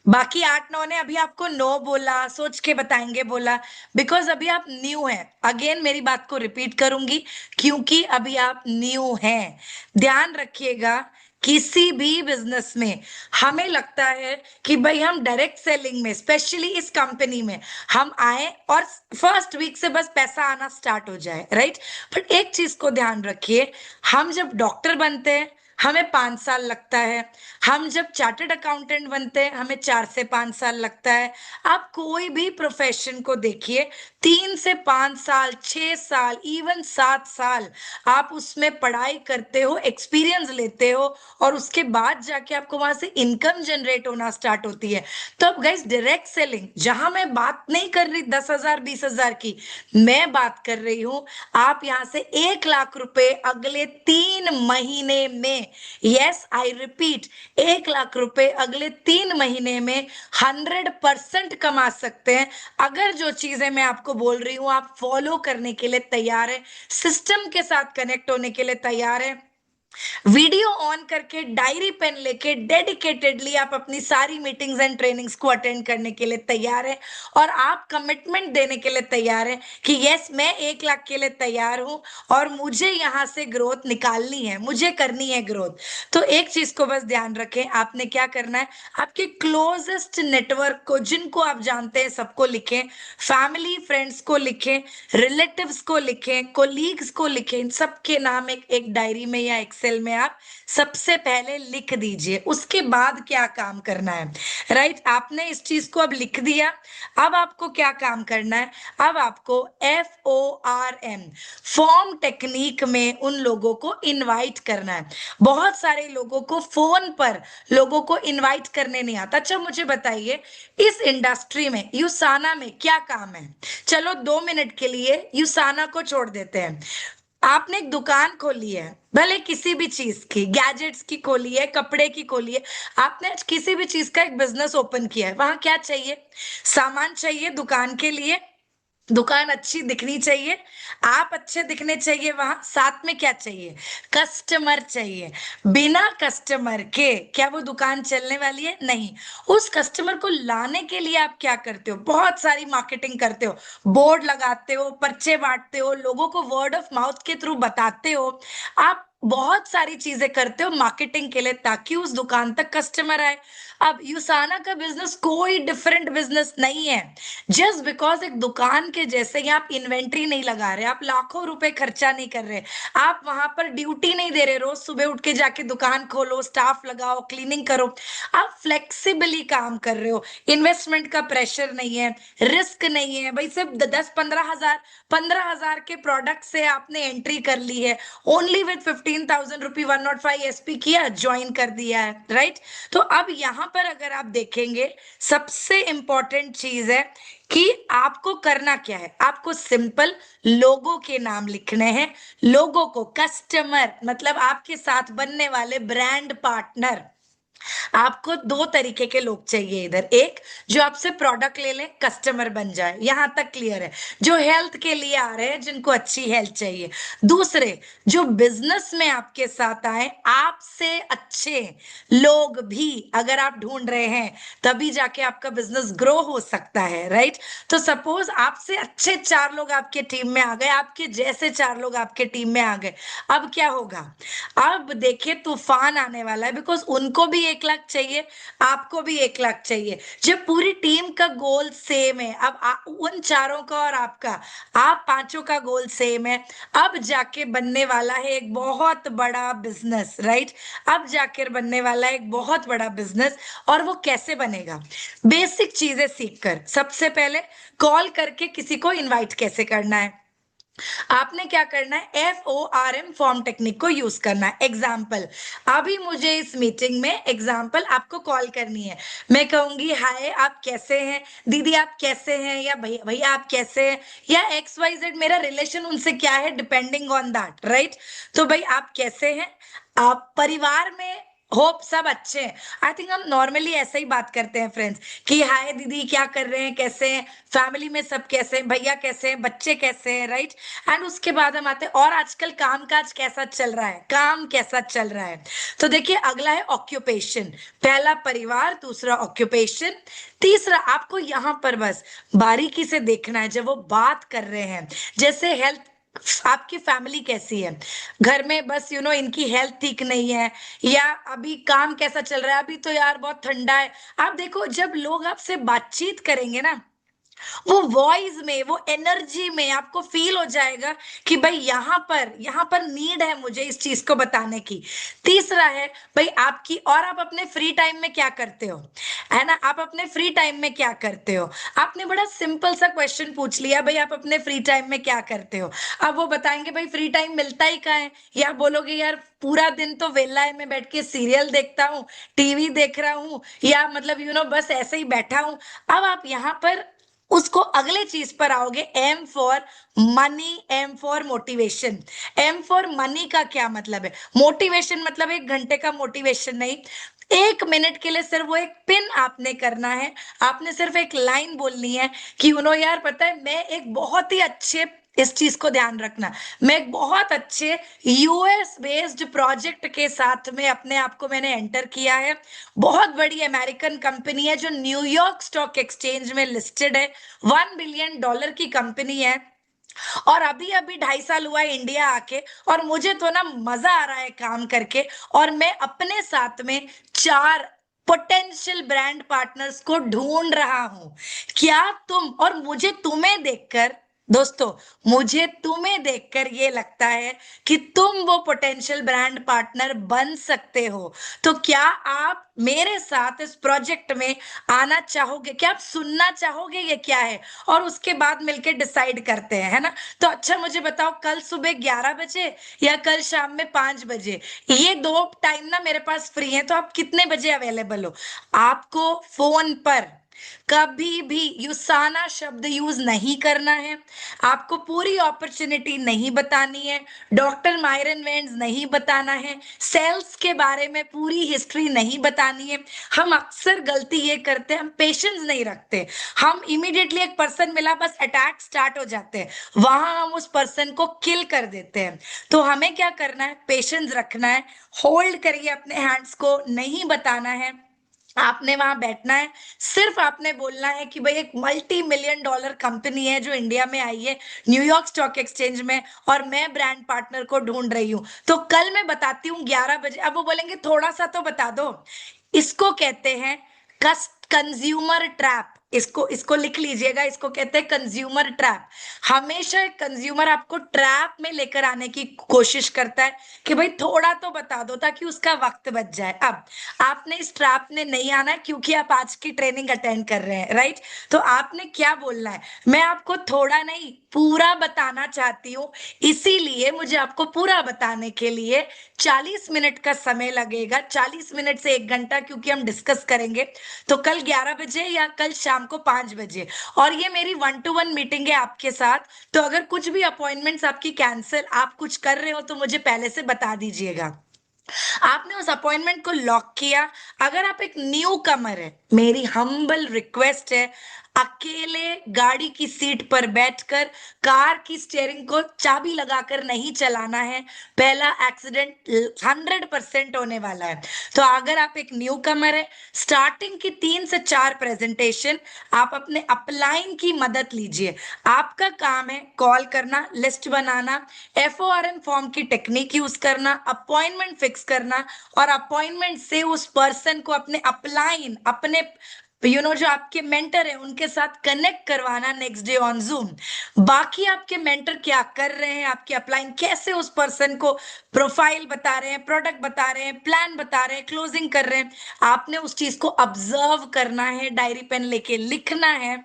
Speaker 1: बाकी 8-9 ने अभी आपको नो बोला, सोच के बताएंगे बोला, बिकॉज अभी आप न्यू हैं। अगेन मेरी बात को रिपीट करूंगी, क्योंकि अभी आप न्यू हैं। ध्यान रखिएगा, किसी भी बिजनेस में हमें लगता है कि भाई हम डायरेक्ट सेलिंग में, स्पेशली इस कंपनी में, हम आए और फर्स्ट वीक से बस पैसा आना स्टार्ट हो जाए, राइट। बट एक चीज को ध्यान रखिए, हम जब डॉक्टर बनते हैं हमें 5 साल लगता है, हम जब चार्टर्ड अकाउंटेंट बनते हैं हमें 4 से 5 साल लगता है। आप कोई भी प्रोफेशन को देखिए, 3 से 5 साल, 6 साल, इवन 7 साल आप उसमें पढ़ाई करते हो, एक्सपीरियंस लेते हो, और उसके बाद जाके आपको वहां से इनकम जनरेट होना स्टार्ट होती है। तो अब गाइस, डायरेक्ट सेलिंग, जहां मैं बात नहीं कर रही 10,000, 20,000 की, मैं बात कर रही हूं आप यहां से 1 लाख रुपए अगले 3 महीने में, यस आई रिपीट, 1 लाख रुपए अगले 3 महीने में 100% कमा सकते हैं। अगर जो चीजें मैं आपको बोल रही हूं आप फॉलो करने के लिए तैयार है, सिस्टम के साथ कनेक्ट होने के लिए तैयार है, वीडियो ऑन करके डायरी पेन लेके डेडिकेटेडली आप अपनी सारी मीटिंग्स एंड ट्रेनिंग्स को अटेंड करने के लिए तैयार हैं और आप कमिटमेंट देने के लिए तैयार हैं कि यस मैं 1 लाख के लिए तैयार हूं और मुझे यहां से ग्रोथ निकालनी है, मुझे करनी है ग्रोथ। तो एक चीज को बस ध्यान रखें, आपने क्या करना है, आपके क्लोजेस्ट नेटवर्क को, जिनको आप जानते हैं सबको लिखें, फैमिली फ्रेंड्स को लिखें, रिलेटिव्स को लिखें, कोलीग्स को लिखें, इन सबके नाम एक डायरी में या एक्सेल में आप सबसे पहले लिख दीजिए। उसके बाद क्या काम करना है, राइट? आपने इस चीज को अब लिख दिया, अब आपको क्या काम करना है, अब आपको FORM फॉर्म टेक्निक में उन लोगों को इनवाइट करना है। बहुत सारे लोगों को फोन पर लोगों को इनवाइट करने नहीं आता। अच्छा मुझे बताइए, इस इंडस्ट्री में यूसाना में क्या काम है? चलो 2 मिनट के लिए यूसाना को छोड़ देते हैं। आपने एक दुकान खोली है, भले किसी भी चीज की, गैजेट्स की खोली है, कपड़े की खोली है, आपने किसी भी चीज का एक बिजनेस ओपन किया है, वहां क्या चाहिए? सामान चाहिए दुकान के लिए, दुकान अच्छी दिखनी चाहिए, आप अच्छे दिखने चाहिए, वहां साथ में क्या चाहिए? कस्टमर चाहिए। बिना कस्टमर के क्या वो दुकान चलने वाली है? नहीं। उस कस्टमर को लाने के लिए आप क्या करते हो? बहुत सारी मार्केटिंग करते हो, बोर्ड लगाते हो, पर्चे बांटते हो, लोगों को वर्ड ऑफ माउथ के थ्रू बताते हो, आप बहुत सारी चीजें करते हो मार्केटिंग के लिए ताकि उस दुकान तक कस्टमर आए। अब यूसाना का बिजनेस कोई डिफरेंट बिजनेस नहीं है। जस्ट बिकॉज एक दुकान के जैसे ही आप इन्वेंट्री नहीं लगा रहे, आप लाखों रुपए खर्चा नहीं कर रहे, आप वहां पर ड्यूटी नहीं दे रहे, रोज सुबह उठ के जाके दुकान खोलो, स्टाफ लगाओ, क्लीनिंग करो, आप फ्लेक्सिबली काम कर रहे हो, इन्वेस्टमेंट का प्रेशर नहीं है, रिस्क नहीं है। भाई सिर्फ 10-15 हजार के प्रोडक्ट से आपने एंट्री कर ली है, ओनली विद 15,000 रुपी 105 SP किया, ज्वाइन कर दिया है, राइट? तो अब यहां पर अगर आप देखेंगे, सबसे इंपॉर्टेंट चीज है कि आपको करना क्या है। आपको सिंपल लोगों के नाम लिखने हैं, लोगों को, कस्टमर मतलब आपके साथ बनने वाले ब्रांड पार्टनर। आपको 2 तरीके के लोग चाहिए इधर, एक जो आपसे प्रोडक्ट ले लें, कस्टमर बन जाए, यहां तक क्लियर है, जो हेल्थ के लिए आ रहे हैं, जिनको अच्छी हेल्थ चाहिए। दूसरे जो बिजनेस में आपके साथ आए, आपसे अच्छे लोग भी अगर आप ढूंढ रहे हैं, तभी जाके आपका बिजनेस ग्रो हो सकता है, राइट? तो सपोज आपसे अच्छे 4 लोग आपके टीम में आ गए, आपके जैसे 4 लोग आपके टीम में आ गए, अब क्या होगा? अब देखिए तूफान आने वाला है, बिकॉज उनको भी 1 लाख चाहिए, आपको भी 1 लाख चाहिए। जब पूरी टीम का गोल सेम है, अब उन चारों का और आपका, आप पांचों का गोल सेम है, अब जाके बनने वाला है एक बहुत बड़ा बिजनेस, राइट? अब जाकर बनने वाला है एक बहुत बड़ा बिजनेस। और वो कैसे बनेगा? बेसिक चीजें सीखकर। सबसे पहले कॉल करके किसी को इनवाइट कैसे करना है, आपने क्या करना है, FORM फॉर्म टेक्निक को यूज करना है। एग्जाम्पल, अभी मुझे इस मीटिंग में एग्जाम्पल आपको कॉल करनी है, मैं कहूंगी हाय आप कैसे हैं, दीदी आप कैसे हैं, या भैया भैया आप कैसे हैं, या XYZ, मेरा रिलेशन उनसे क्या है, डिपेंडिंग ऑन दैट, राइट? तो भाई आप कैसे हैं, आप परिवार में होप सब अच्छे हैं। आई थिंक हम नॉर्मली ऐसे ही बात करते हैं फ्रेंड्स, कि हाय दीदी क्या कर रहे हैं, कैसे हैं, फैमिली में सब कैसे हैं, भैया कैसे हैं, बच्चे कैसे हैं, राइट? एंड उसके बाद हम आते हैं और आजकल काम काज कैसा चल रहा है, काम कैसा चल रहा है। तो देखिए अगला है ऑक्यूपेशन, पहला परिवार, दूसरा ऑक्यूपेशन, तीसरा आपको यहां पर बस बारीकी से देखना है जब वो बात कर रहे हैं, जैसे हेल्थ, आपकी फैमिली कैसी है, घर में बस इनकी हेल्थ ठीक नहीं है, या अभी काम कैसा चल रहा है, अभी तो यार बहुत ठंडा है। आप देखो जब लोग आपसे बातचीत करेंगे ना, वो वॉइस में, वो एनर्जी में आपको फील हो जाएगा कि भाई यहाँ पर नीड है मुझे इस चीज को बताने की। तीसरा है भाई आपकी, और आप अपने फ्री टाइम में क्या करते हो, है ना? आप अपने फ्री टाइम में क्या करते हो? आपने बड़ा सिंपल सा क्वेश्चन पूछ लिया, भाई आप अपने फ्री टाइम में क्या करते हो? अब वो बताएंगे भाई फ्री टाइम मिलता ही कहाँ है, या बोलोगे यार पूरा दिन तो वेला है, मैं बैठ के सीरियल देखता हूँ, टीवी देख रहा हूँ, या मतलब बस ऐसे ही बैठा हूं। अब आप यहाँ पर उसको अगले चीज पर आओगे, M for money, M for motivation. M for money का क्या मतलब है? मोटिवेशन मतलब 1 घंटे का मोटिवेशन नहीं, 1 मिनट के लिए सिर्फ वो एक पिन आपने करना है, आपने सिर्फ एक लाइन बोलनी है कि यार पता है मैं एक बहुत ही अच्छे इस चीज को ध्यान रखना। मैं एक बहुत अच्छे यूएस बेस्ड प्रोजेक्ट के साथ में अपने आप को मैंने एंटर किया है। बहुत बड़ी अमेरिकन कंपनी है जो न्यूयॉर्क स्टॉक एक्सचेंज में लिस्टेड है, $1 बिलियन की कंपनी है। और अभी अभी 2.5 साल हुआ है इंडिया आके, और मुझे तो ना मजा आ रहा है काम करके। और मैं अपने साथ में 4 पोटेंशियल ब्रांड पार्टनर्स को ढूंढ रहा हूं। क्या तुम, और मुझे तुम्हें देखकर दोस्तों, मुझे तुम्हें देखकर ये लगता है कि तुम वो पोटेंशियल ब्रांड पार्टनर बन सकते हो। तो क्या आप मेरे साथ इस प्रोजेक्ट में आना चाहोगे? क्या आप सुनना चाहोगे ये क्या है, और उसके बाद मिलके डिसाइड करते हैं, है ना? तो अच्छा मुझे बताओ, कल सुबह 11 बजे या कल शाम में 5 बजे, ये 2 टाइम ना मेरे पास फ्री है, तो आप कितने बजे अवेलेबल हो? आपको फोन पर कभी भी युसाना शब्द यूज नहीं करना है। आपको पूरी अपॉर्चुनिटी नहीं बतानी है, डॉक्टर मायरन वेन्स नहीं बताना है, सेल्स के बारे में पूरी हिस्ट्री नहीं बतानी है। हम अक्सर गलती ये करते हैं, हम पेशेंस नहीं रखते। हम इमीडिएटली एक पर्सन मिला, बस अटैक स्टार्ट हो जाते हैं, वहां हम उस पर्सन को किल कर देते हैं। तो हमें क्या करना है? पेशेंस रखना है, होल्ड करिए अपने हैंड्स को, नहीं बताना है। आपने वहां बैठना है, सिर्फ आपने बोलना है कि भाई एक $multi-million कंपनी है जो इंडिया में आई है, न्यूयॉर्क स्टॉक एक्सचेंज में, और मैं ब्रांड पार्टनर को ढूंढ रही हूं। तो कल मैं बताती हूँ 11 बजे। अब वो बोलेंगे थोड़ा सा तो बता दो। इसको कहते हैं कंज्यूमर ट्रैप। इसको इसको लिख लीजिएगा, इसको कहते हैं कंज्यूमर ट्रैप। हमेशा एक कंज्यूमर आपको ट्रैप में लेकर आने की कोशिश करता है कि भाई थोड़ा तो बता दो ताकि उसका वक्त बच जाए। अब आपने इस ट्रैप में नहीं आना है, क्योंकि आप आज की ट्रेनिंग अटेंड कर रहे हैं, राइट? तो आपने क्या बोलना है? मैं आपको थोड़ा नहीं, पूरा बताना चाहती हूँ, इसीलिए मुझे आपको पूरा बताने के लिए 40 मिनट का समय लगेगा, 40 मिनट से 1 घंटा, क्योंकि हम डिस्कस करेंगे। तो कल 11 बजे या कल शाम को 5 बजे, और ये मेरी 1-to-1 मीटिंग है आपके साथ। तो अगर कुछ भी अपॉइंटमेंट्स आपकी कैंसिल, आप कुछ कर रहे हो, तो मुझे पहले से बता दीजिएगा। आपने उस अपॉइंटमेंट को लॉक किया। अगर आप एक न्यू कमर है, मेरी हम्बल रिक्वेस्ट है, अकेले गाड़ी की सीट पर बैठकर कार की स्टीयरिंग को चाबी लगाकर नहीं चलाना है। पहला एक्सीडेंट 100% होने वाला है। तो अगर आप एक न्यू कमर है, स्टार्टिंग की 3 से 4 प्रेजेंटेशन आप अपने अपलाइन की मदद लीजिए। आपका काम है कॉल करना, लिस्ट बनाना, FORM फॉर्म की टेक्निक यूज करना, अपॉइंटमेंट फिक्स करना, और अपॉइंटमेंट से उस पर्सन को अपने अपलाइन, अपने जो आपके मेंटर है उनके साथ कनेक्ट करवाना नेक्स्ट डे ऑन जूम। बाकी आपके मेंटर क्या कर रहे हैं, आपके अपलाइन कैसे उस पर्सन को प्रोफाइल बता रहे हैं, प्रोडक्ट बता रहे हैं, प्लान बता रहे हैं, क्लोजिंग कर रहे हैं, आपने उस चीज को ऑब्जर्व करना है, डायरी पेन लेके लिखना है।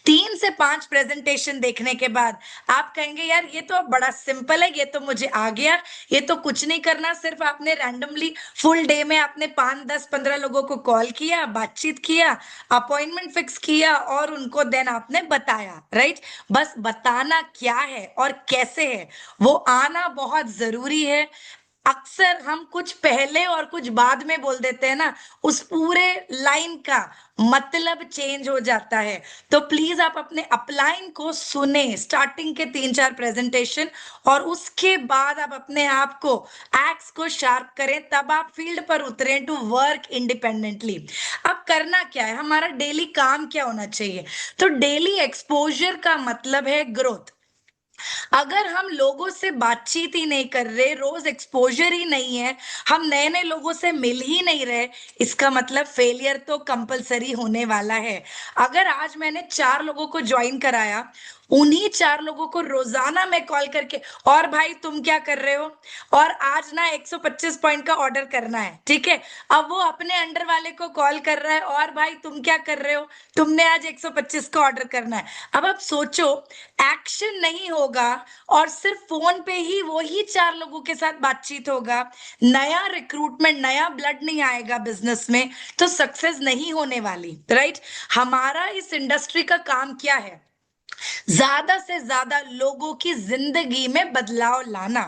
Speaker 1: 3 से 5 प्रेजेंटेशन देखने के बाद आप कहेंगे यार ये तो बड़ा सिंपल है, ये तो मुझे आ गया, ये तो कुछ नहीं करना, सिर्फ आपने रैंडमली फुल डे में आपने 5, 10, 15 लोगों को कॉल किया, बातचीत किया, अपॉइंटमेंट फिक्स किया, और उनको देन आपने बताया, राइट? बस बताना क्या है और कैसे है, वो आना बहुत जरूरी है। अक्सर हम कुछ पहले और कुछ बाद में बोल देते हैं ना, उस पूरे लाइन का मतलब चेंज हो जाता है। तो प्लीज आप अपने अपलाइन को सुने, स्टार्टिंग के 3-4 प्रेजेंटेशन, और उसके बाद आप अपने आप को, एक्स को शार्प करें, तब आप फील्ड पर उतरें टू वर्क इंडिपेंडेंटली। अब करना क्या है, हमारा डेली काम क्या होना चाहिए? तो डेली एक्सपोजर का मतलब है ग्रोथ। अगर हम लोगों से बातचीत ही नहीं कर रहे, रोज एक्सपोजर ही नहीं है, हम नए नए लोगों से मिल ही नहीं रहे, इसका मतलब फेलियर तो कंपलसरी होने वाला है। अगर आज मैंने 4 लोगों को ज्वाइन कराया, उन्हीं 4 लोगों को रोजाना मैं कॉल करके, और भाई तुम क्या कर रहे हो, और आज ना 125 पॉइंट का ऑर्डर करना है, ठीक है? अब वो अपने अंडर वाले को कॉल कर रहा है, और भाई तुम क्या कर रहे हो, तुमने आज 125 का ऑर्डर करना है। अब आप सोचो, एक्शन नहीं होगा, और सिर्फ फोन पे ही वही 4 लोगों के साथ बातचीत होगा, नया रिक्रूटमेंट, नया ब्लड नहीं आएगा बिजनेस में, तो सक्सेस नहीं होने वाली, राइट? हमारा इस इंडस्ट्री का काम क्या है? ज्यादा से ज्यादा लोगों की जिंदगी में बदलाव लाना।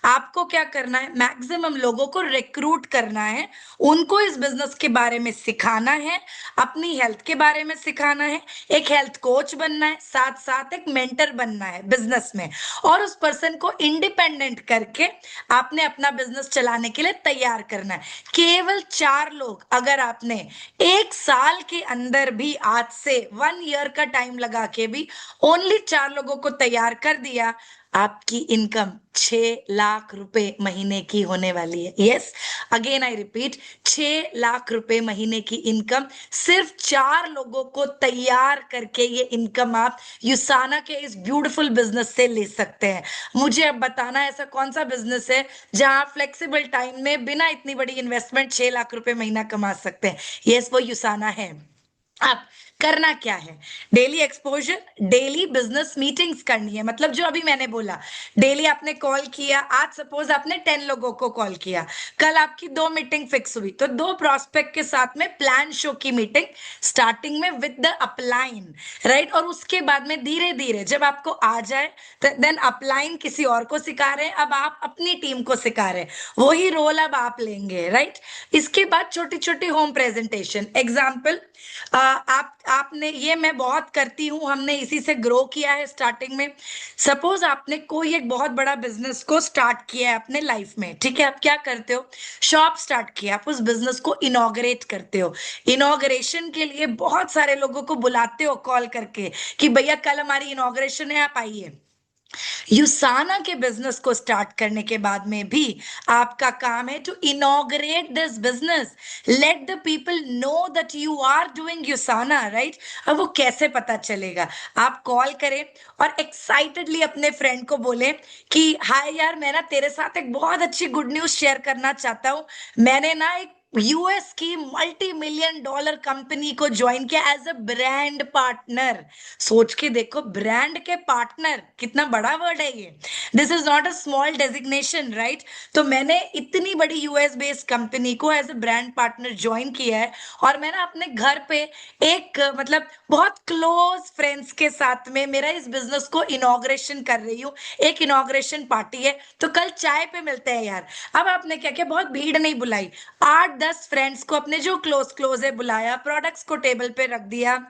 Speaker 1: आपको क्या करना है, मैक्सिमम लोगों को रिक्रूट करना है, उनको इस बिजनेस के बारे में सिखाना है, अपनी हेल्थ के बारे में सिखाना है, एक हेल्थ कोच बनना है, साथ साथ एक मेंटर बनना है बिजनेस में, और उस पर्सन को इंडिपेंडेंट करके आपने अपना बिजनेस चलाने के लिए तैयार करना है। केवल 4 लोग, अगर आपने 1 साल के अंदर भी, आज से 1 ईयर का टाइम लगा के भी ओनली 4 लोगों को तैयार कर दिया, आपकी इनकम 6 लाख रुपए महीने की होने वाली है। Yes, again I repeat, 6 lakh रुपए महीने की इनकम, सिर्फ 4 लोगों को तैयार करके ये इनकम आप यूसाना के इस ब्यूटीफुल बिजनेस से ले सकते हैं। मुझे अब बताना ऐसा कौन सा बिजनेस है जहां आप फ्लेक्सिबल टाइम में बिना इतनी बड़ी इन्वेस्टमेंट 6 लाख रुपए महीना कमा सकते हैं। यस, वो यूसाना है। अब करना क्या है, daily exposure, daily business meetings करनी है। मतलब जो अभी मैंने बोला, डेली आपने कॉल किया, आज सपोज आपने 10 लोगों को कॉल किया, कल आपकी 2 मीटिंग फिक्स हुई, तो 2 प्रोस्पेक्ट के साथ में प्लान शो की मीटिंग स्टार्टिंग में विद द अपलाइन, राइट। और उसके बाद में धीरे धीरे जब आपको आ जाए, देन अपलाइन किसी और को सिखा रहे हैं, अब आप अपनी टीम को सिखा रहे हैं, वही रोल अब आप लेंगे, राइट। इसके बाद छोटी छोटी होम प्रेजेंटेशन, एग्जाम्पल, आपने, ये मैं बहुत करती हूँ, हमने इसी से ग्रो किया है स्टार्टिंग में। सपोज आपने कोई एक बहुत बड़ा बिजनेस को स्टार्ट किया है अपने लाइफ में, ठीक है, आप क्या करते हो, शॉप स्टार्ट किया, आप उस बिजनेस को इनॉग्रेट करते हो। इनॉग्रेशन के लिए बहुत सारे लोगों को बुलाते हो कॉल करके कि भैया कल हमारी इनॉग्रेशन है, आप आइए। यूसाना के बिजनेस को स्टार्ट करने के बाद में भी आपका काम है to inaugurate this business, let the people know that you are doing USANA, right. अब वो कैसे पता चलेगा, आप कॉल करें और एक्साइटेडली अपने फ्रेंड को बोले कि हाय यार, मैं ना तेरे साथ एक बहुत अच्छी गुड न्यूज शेयर करना चाहता हूं, मैंने ना एक यूएस की $multi-million कंपनी को ज्वाइन किया एज अ ब्रांड पार्टनर। सोच के देखो, ब्रांड के पार्टनर, कितना बड़ा वर्ड है ये। This is not a small designation, right. तो मैंने इतनी बड़ी यूएस बेस्ड कंपनी को as a brand partner join किया है, और मैं ना अपने घर पे एक मतलब बहुत क्लोज फ्रेंड्स के साथ में मेरा इस बिजनेस को इनॉग्रेशन कर रही हूँ, एक इनॉग्रेशन पार्टी है, तो कल चाय पे मिलते हैं यार। अब आपने क्या किया, बहुत भीड़ नहीं बुलाई, 8-10 फ्रेंड्स को अपने जो क्लोज क्लोज है बुलाया, प्रोडक्ट्स को टेबल पे रख दिया,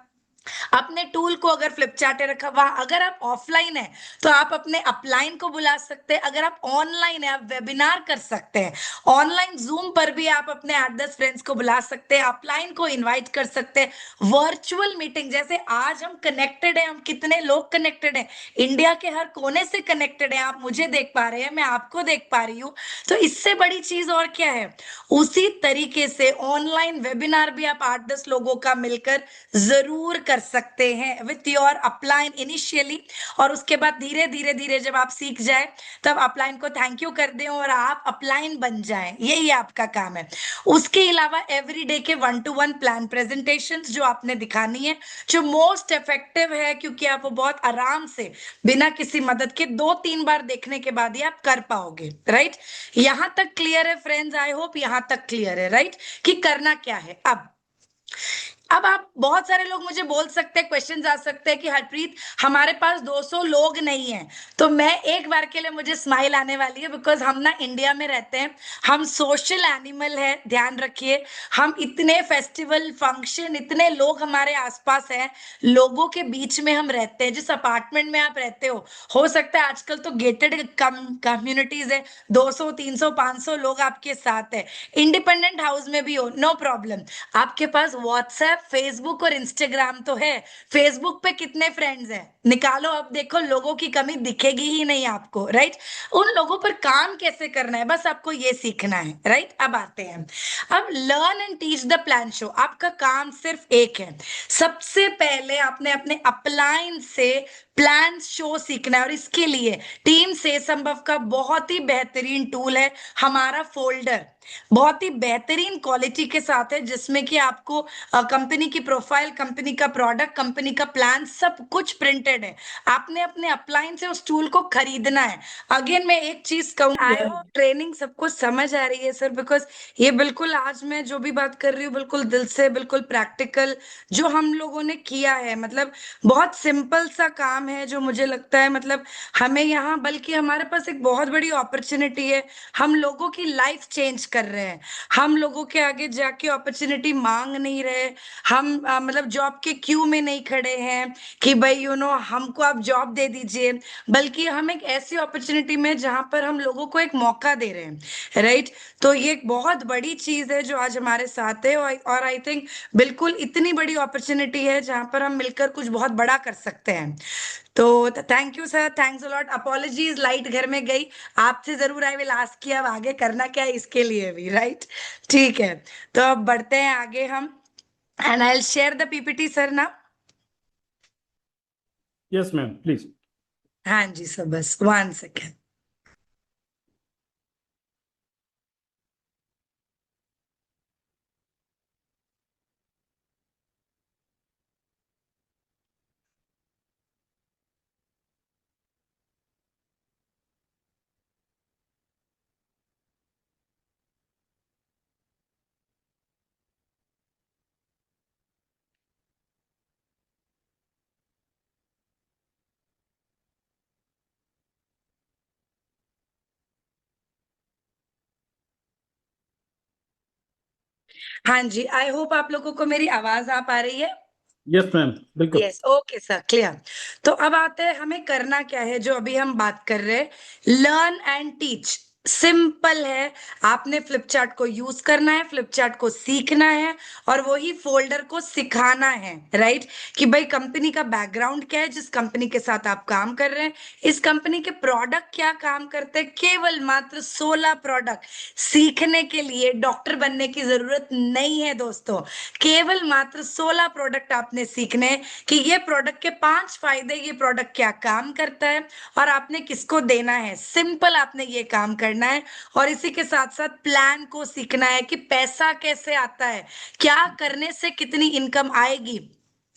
Speaker 1: अपने टूल को अगर फ्लिपचार्ट रखा, वहां अगर आप ऑफलाइन है तो आप अपने अपलाइन को बुला सकते हैं, अगर आप ऑनलाइन है आप वेबिनार कर सकते हैं, ऑनलाइन जूम पर भी आप अपने 8-10 फ्रेंड्स को बुला सकते हैं, अपलाइन को इनवाइट कर सकते हैं, वर्चुअल मीटिंग, जैसे आज हम कनेक्टेड हैं, हम कितने लोग कनेक्टेड हैं, इंडिया के हर कोने से कनेक्टेड हैं, आप मुझे देख पा रहे हैं, मैं आपको देख पा रही हूँ, तो इससे बड़ी चीज और क्या है। उसी तरीके से ऑनलाइन वेबिनार भी आप 8-10 लोगों का मिलकर जरूर कर सकते हैं विथ योर अपलाइन इनिशियली, और उसके बाद धीरे धीरे धीरे जब आप सीख जाए तब अपलाइन को थैंक यू कर दें और आप अपलाइन बन जाएं, यही आपका काम है। उसके अलावा एवरीडे के 1-to-1 प्लान प्रेजेंटेशंस जो आपने दिखानी है, जो मोस्ट इफेक्टिव है, क्योंकि आप वो बहुत आराम से बिना किसी मदद के 2-3 बार देखने के बाद ही आप कर पाओगे, राइट। यहां तक क्लियर है फ्रेंड्स, आई होप यहां तक क्लियर है, राइट, कि करना क्या है। अब आप, बहुत सारे लोग मुझे बोल सकते हैं, क्वेश्चन आ सकते हैं कि हरप्रीत हमारे पास 200 लोग नहीं है, तो मैं एक बार के लिए, मुझे स्माइल आने वाली है, बिकॉज हम ना इंडिया में रहते हैं, हम सोशल एनिमल है, ध्यान रखिए, हम इतने फेस्टिवल फंक्शन, इतने लोग हमारे आसपास हैं, लोगों के बीच में हम रहते हैं। जिस अपार्टमेंट में आप रहते हो सकता है आजकल तो गेटेड कम्युनिटीज है, 200 300 500 लोग आपके साथ है, इंडिपेंडेंट हाउस में भी हो, नो प्रॉब्लम, आपके पास व्हाट्सएप, फेसबुक और इंस्टाग्राम तो है। फेसबुक पे कितने फ्रेंड्स हैं, निकालो, अब देखो लोगों की कमी दिखेगी ही नहीं आपको, राइट। उन लोगों पर काम कैसे करना है, बस आपको ये सीखना है, राइट। अब आते हैं, अब learn and teach the plan show, आपका काम सिर्फ एक है, सबसे पहले आपने अपने अपलाइन से प्लान शो सीखना है, और इसके लिए टीम से संभव का बहुत ही बेहतरीन टूल है हमारा फोल्डर, बहुत ही बेहतरीन क्वालिटी के साथ है, जिसमें कि आपको कंपनी की प्रोफाइल, कंपनी का प्रोडक्ट, कंपनी का प्लान, सब कुछ प्रिंटेड लिमिटेड है, आपने अपने अपलाइन से उस टूल को खरीदना है। अगेन मैं एक चीज कहूँ, आई होप ट्रेनिंग सबको समझ आ रही है सर, बिकॉज ये बिल्कुल आज मैं जो भी बात कर रही हूँ बिल्कुल दिल से, बिल्कुल प्रैक्टिकल जो हम लोगों ने किया है। मतलब बहुत सिंपल सा काम है जो मुझे लगता है मतलब हमें यहाँ, बल्कि हमारे पास एक बहुत बड़ी अपॉर्चुनिटी है, हम लोगों की लाइफ चेंज कर रहे हैं। हम लोगों के आगे जाके अपॉर्चुनिटी मांग नहीं रहे, हम मतलब जॉब के क्यू में नहीं खड़े हैं कि भाई हमको आप जॉब दे दीजिए, बल्कि हम एक ऐसी अपॉर्चुनिटी में जहां पर हम लोगों को एक मौका दे रहे हैं, राइट। तो ये एक बहुत बड़ी चीज है जो आज हमारे साथ है, और आई थिंक बिल्कुल इतनी बड़ी अपॉर्चुनिटी है जहां पर हम मिलकर कुछ बहुत बड़ा कर सकते हैं। तो thank you sir, thanks a lot. Apologies, light घर में गई, आपसे जरूर आई विल आस्क कि अब आगे करना क्या है इसके लिए भी, राइट। ठीक है, तो अब बढ़ते हैं आगे हम, and I will share the PPT sir ना।
Speaker 2: Yes ma'am please.
Speaker 1: हाँ जी सर, बस 1 सेकेंड। हाँ जी, आई होप आप लोगों को मेरी आवाज आ पा रही है।
Speaker 2: यस मैम बिल्कुल।
Speaker 1: Yes, okay sir, clear. तो अब आते हैं हमें करना क्या है, जो अभी हम बात कर रहे हैं, लर्न एंड टीच। सिंपल है, आपने फ्लिपचार्ट को यूज करना है, फ्लिपचार्ट को सीखना है, और वही फोल्डर को सिखाना है, राइट। कि भाई कंपनी का बैकग्राउंड क्या है, जिस कंपनी के साथ आप काम कर रहे हैं, इस कंपनी के प्रोडक्ट क्या काम करते हैं। केवल मात्र 16 प्रोडक्ट, सीखने के लिए डॉक्टर बनने की जरूरत नहीं है दोस्तों। केवल मात्र 16 प्रोडक्ट आपने सीखने हैं कि ये प्रोडक्ट के 5 फायदे, ये प्रोडक्ट क्या काम करता है और आपने किसको देना है। सिंपल आपने ये काम करना है, और इसी के साथ साथ प्लान को सीखना है कि पैसा कैसे आता है, क्या करने से कितनी इनकम आएगी।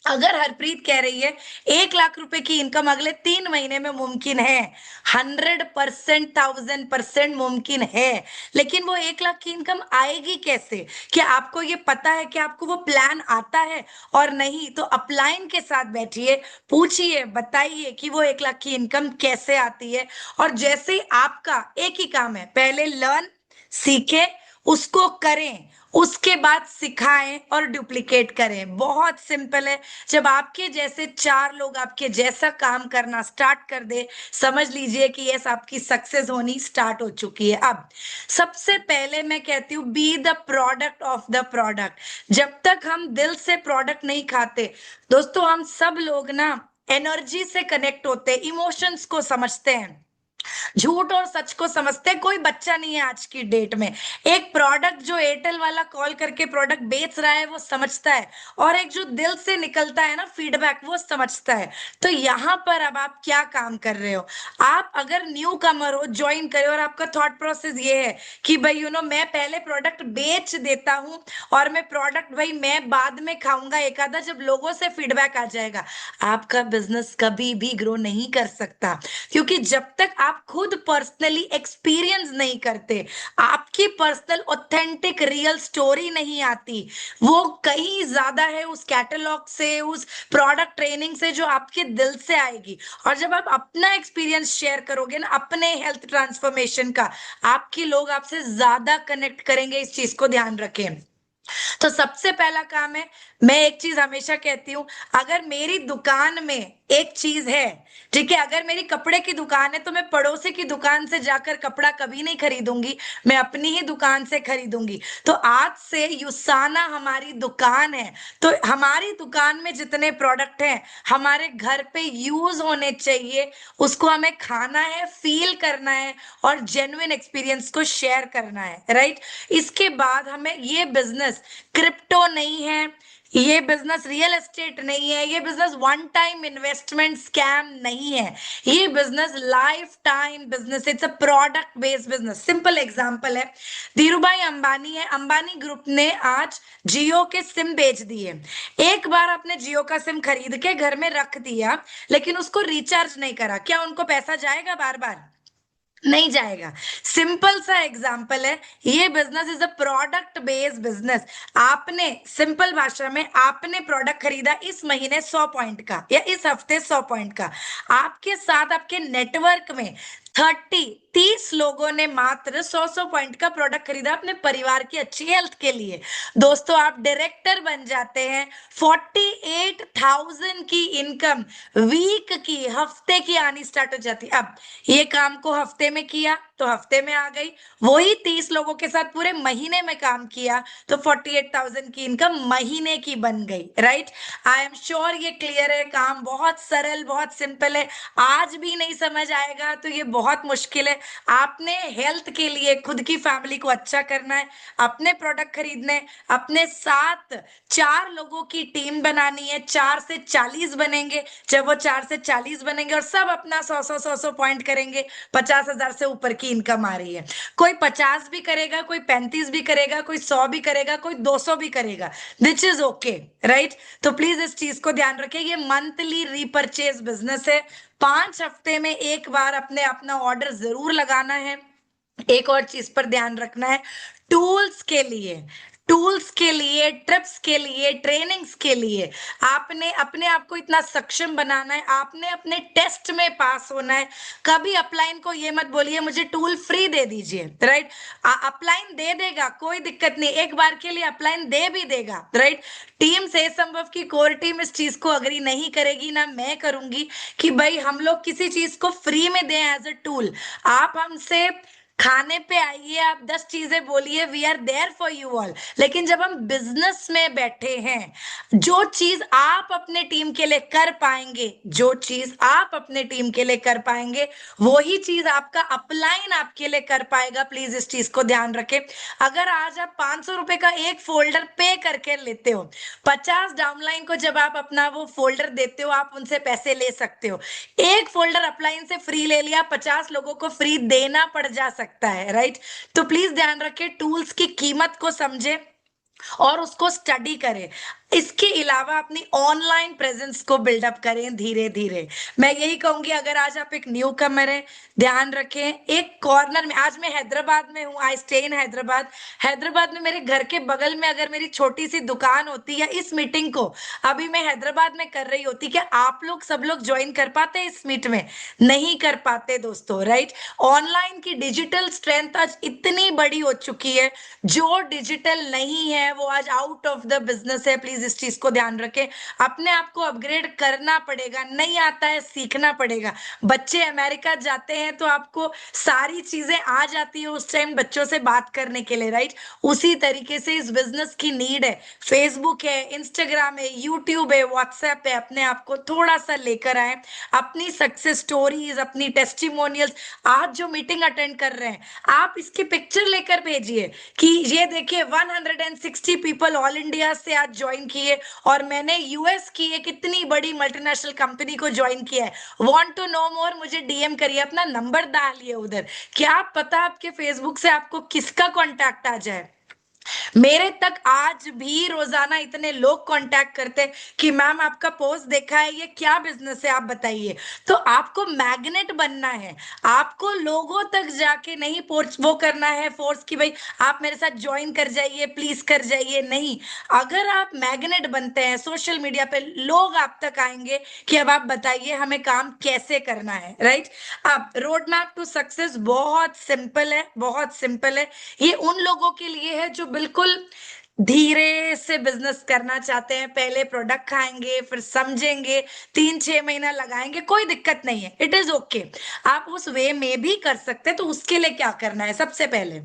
Speaker 1: अगर हरप्रीत कह रही है 1 लाख रुपए की इनकम अगले 3 महीने में मुमकिन है, 100%, 1000% मुमकिन है, लेकिन वो 1 लाख की इनकम आएगी कैसे? क्या आपको ये पता है कि आपको वो प्लान आता है? और नहीं तो अपलाइन के साथ बैठिए, पूछिए, बताइए कि वो 1 लाख की इनकम कैसे आती है। और जैसे ही आपका एक ही काम है, पहले लर्न, सीखे, उसको करें, उसके बाद सिखाएं और डुप्लीकेट करें। बहुत सिंपल है। जब आपके जैसे 4 लोग आपके जैसा काम करना स्टार्ट कर दे, समझ लीजिए कि यस, आपकी सक्सेस होनी स्टार्ट हो चुकी है। अब सबसे पहले मैं कहती हूँ, be the product of the product. जब तक हम दिल से प्रोडक्ट नहीं खाते दोस्तों, हम सब लोग ना एनर्जी से कनेक्ट होते हैं, इमोशंस को समझते हैं, झूठ और सच को समझते हैं। कोई बच्चा नहीं है आज की डेट में। एक प्रोडक्ट जो एयरटेल वाला कॉल करके प्रोडक्ट बेच रहा है वो समझता है, और एक जो दिल से निकलता है ना फीडबैक, वो समझता है। तो यहाँ पर अब आप क्या काम कर रहे हो, आप अगर न्यू कमर हो, ज्वाइन करे, और आपका थॉट प्रोसेस ये है कि भाई मैं पहले प्रोडक्ट बेच देता हूं, और मैं प्रोडक्ट भाई मैं बाद में खाऊंगा एक आधा, जब लोगों से फीडबैक आ जाएगा, आपका बिजनेस कभी भी ग्रो नहीं कर सकता। क्योंकि जब तक आप खुद पर्सनली एक्सपीरियंस नहीं करते, आपकी पर्सनल ऑथेंटिक रियल स्टोरी नहीं आती, वो कहीं ज्यादा है उस कैटलॉग से, उस प्रोडक्ट ट्रेनिंग से जो आपके दिल से आएगी। और जब आप अपना एक्सपीरियंस शेयर करोगे ना अपने हेल्थ ट्रांसफॉर्मेशन का, आपके लोग आपसे ज्यादा कनेक्ट करेंगे। इस चीज को ध्यान रखें। तो सबसे पहला काम है, मैं एक चीज हमेशा कहती हूं, अगर मेरी दुकान में एक चीज है, ठीक है, अगर मेरी कपड़े की दुकान है, तो मैं पड़ोसी की दुकान से जाकर कपड़ा कभी नहीं खरीदूंगी, मैं अपनी ही दुकान से खरीदूंगी। तो आज से युसाना हमारी दुकान है, तो हमारी दुकान में जितने प्रोडक्ट हैं हमारे घर पे यूज होने चाहिए, उसको हमें खाना है, फील करना है, और जेन्युइन एक्सपीरियंस को शेयर करना है, राइट। इसके बाद हमें ये बिजनेस क्रिप्टो नहीं है, ये बिजनेस रियल एस्टेट नहीं है, ये business one time investment scam नहीं है, ये business life time business, it's a product based business. Simple example है, धीरूभाई अंबानी है, अंबानी ग्रुप ने आज जियो के सिम बेच दिए। एक बार आपने जियो का सिम खरीद के घर में रख दिया, लेकिन उसको रिचार्ज नहीं करा, क्या उनको पैसा जाएगा? बार बार नहीं जाएगा। सिंपल सा एग्जांपल है, ये business is a product based business. आपने सिंपल भाषा में आपने प्रोडक्ट खरीदा इस महीने 100 पॉइंट का या इस हफ्ते 100 पॉइंट का, आपके साथ आपके नेटवर्क में 30 लोगों ने मात्र 100 पॉइंट का प्रोडक्ट खरीदा अपने परिवार की अच्छी हेल्थ के लिए। दोस्तों आप डायरेक्टर बन जाते हैं, 48,000 की इनकम वीक की, हफ्ते की आनी स्टार्ट हो जाती है। अब ये काम को हफ्ते में किया तो हफ्ते में आ गई, वही 30 लोगों के साथ पूरे महीने में काम किया तो 48,000 की इनकम महीने की बन गई। राइट, आई एम श्योर ये क्लियर है, काम बहुत सरल बहुत सिंपल है। आज भी नहीं समझ आएगा तो ये बहुत मुश्किल है। आपने हेल्थ के लिए खुद की फैमिली को अच्छा करना है, अपने प्रोडक्ट खरीदने, अपने साथ 4 लोगों की टीम बनानी है, 4 से 40 बनेंगे। जब वो 4 से 40 बनेंगे और सब अपना 100 पॉइंट करेंगे, 50,000 से ऊपर की इनकम आ रही है। कोई 50 भी करेगा, कोई 35 भी करेगा, कोई 100 भी करेगा, कोई 200 भी करेगा, विच इज ओके। राइट, तो प्लीज इस चीज को ध्यान रखें, ये मंथली रीपर्चेज बिजनेस है। 5 हफ्ते में एक बार अपने अपना ऑर्डर जरूर लगाना है। एक और चीज पर ध्यान रखना है, टूल्स के लिए, टूल्स के लिए, ट्रिप्स के लिए, ट्रेनिंग्स के लिए आपने अपने आप को इतना सक्षम बनाना है, आपने अपने टेस्ट में पास होना है। कभी अपलाइन को ये मत बोलिए मुझे टूल फ्री दे दीजिए। राइट, अपलाइन दे देगा, कोई दिक्कत नहीं, एक बार के लिए अपलाइन दे भी देगा। राइट, टीम से संभव की कोर टीम इस चीज को अग्री नहीं करेगी, ना मैं करूंगी कि भाई हम लोग किसी चीज को फ्री में दें एज अ टूल। आप हमसे खाने पे आइए, आप 10 चीजें बोलिए, we are there for you all, लेकिन जब हम बिजनेस में बैठे हैं, जो चीज आप अपने टीम के लिए कर पाएंगे, जो चीज आप अपने टीम के लिए कर पाएंगे, वही चीज आपका अपलाइन आपके लिए कर पाएगा। प्लीज इस चीज को ध्यान रखें। अगर आज आप 500 रुपए का एक फोल्डर पे करके लेते हो, 50 डाउनलाइन को जब आप अपना वो फोल्डर देते हो, आप उनसे पैसे ले सकते हो। एक फोल्डर अपलाइन से फ्री ले लिया, 50 लोगों को फ्री देना पड़ जा सकता है। राइट, तो प्लीज ध्यान रखें, टूल्स की कीमत को समझे और उसको स्टडी करें। इसके अलावा अपनी ऑनलाइन प्रेजेंस को बिल्डअप करें धीरे धीरे। मैं यही कहूंगी, अगर आज आप एक न्यू कमर है, ध्यान रखें एक कॉर्नर में, आज मैं हैदराबाद में हूँ, I stay in Hyderabad, Hyderabad में मेरे घर के बगल में अगर मेरी छोटी सी दुकान होती, या इस मीटिंग को अभी मैं हैदराबाद में कर रही होती, क्या आप लोग सब लोग ज्वाइन कर पाते इस मीट में? नहीं कर पाते दोस्तों। राइट, ऑनलाइन की डिजिटल स्ट्रेंथ आज इतनी बड़ी हो चुकी है, जो डिजिटल नहीं है वो आज आउट ऑफ द बिजनेस है। प्लीज इस चीज को ध्यान रखें, अपने आप को अपग्रेड करना पड़ेगा, नहीं आता है सीखना पड़ेगा। बच्चे अमेरिका जाते हैं तो आपको सारी चीजें आ जाती है उस टाइम बच्चों से बात करने के लिए। राइट, उसी तरीके से इस बिजनेस की नीड है। फेसबुक है, इंस्टाग्राम है, यूट्यूब है, व्हाट्सएप है, अपने आप को थोड़ा सा लेकर आए, अपनी सक्सेस स्टोरीज, अपनी टेस्टिमोनियल्स। आज जो मीटिंग अटेंड कर रहे हैं, आप इसकी पिक्चर लेकर भेजिए कि ये देखिए 160 पीपल ऑल इंडिया से आज ज्वाइन किए, और मैंने यूएस की एक इतनी बड़ी मल्टीनेशनल कंपनी को ज्वाइन किया है। वांट टू नो मोर, मुझे डीएम करिए, अपना नंबर डालिए उधर। क्या पता आपके फेसबुक से आपको किसका कांटेक्ट आ जाए। मेरे तक आज भी रोजाना इतने लोग कांटेक्ट करते हैं कि मैम आपका पोस्ट देखा है, ये क्या बिजनेस है आप बताइए। तो आपको मैग्नेट बनना है, आपको लोगों तक जाके नहीं वो करना है फोर्स कि भाई आप मेरे साथ ज्वाइन कर जाइए, प्लीज कर जाइए। नहीं, अगर आप मैग्नेट बनते हैं सोशल मीडिया पे, लोग आप तक आएंगे कि अब आप बताइए हमें काम कैसे करना है। राइट, अब रोड मैप टू सक्सेस बहुत सिंपल है, बहुत सिंपल है। ये उन लोगों के लिए है जो बिल्कुल धीरे से बिजनेस करना चाहते हैं, पहले प्रोडक्ट खाएंगे, फिर समझेंगे, 3-6 महीना लगाएंगे, कोई दिक्कत नहीं है, इट इज ओके। आप उस वे में भी कर सकते हैं। तो उसके लिए क्या करना है, सबसे पहले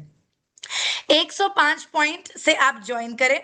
Speaker 1: 105 पॉइंट से आप ज्वाइन करें।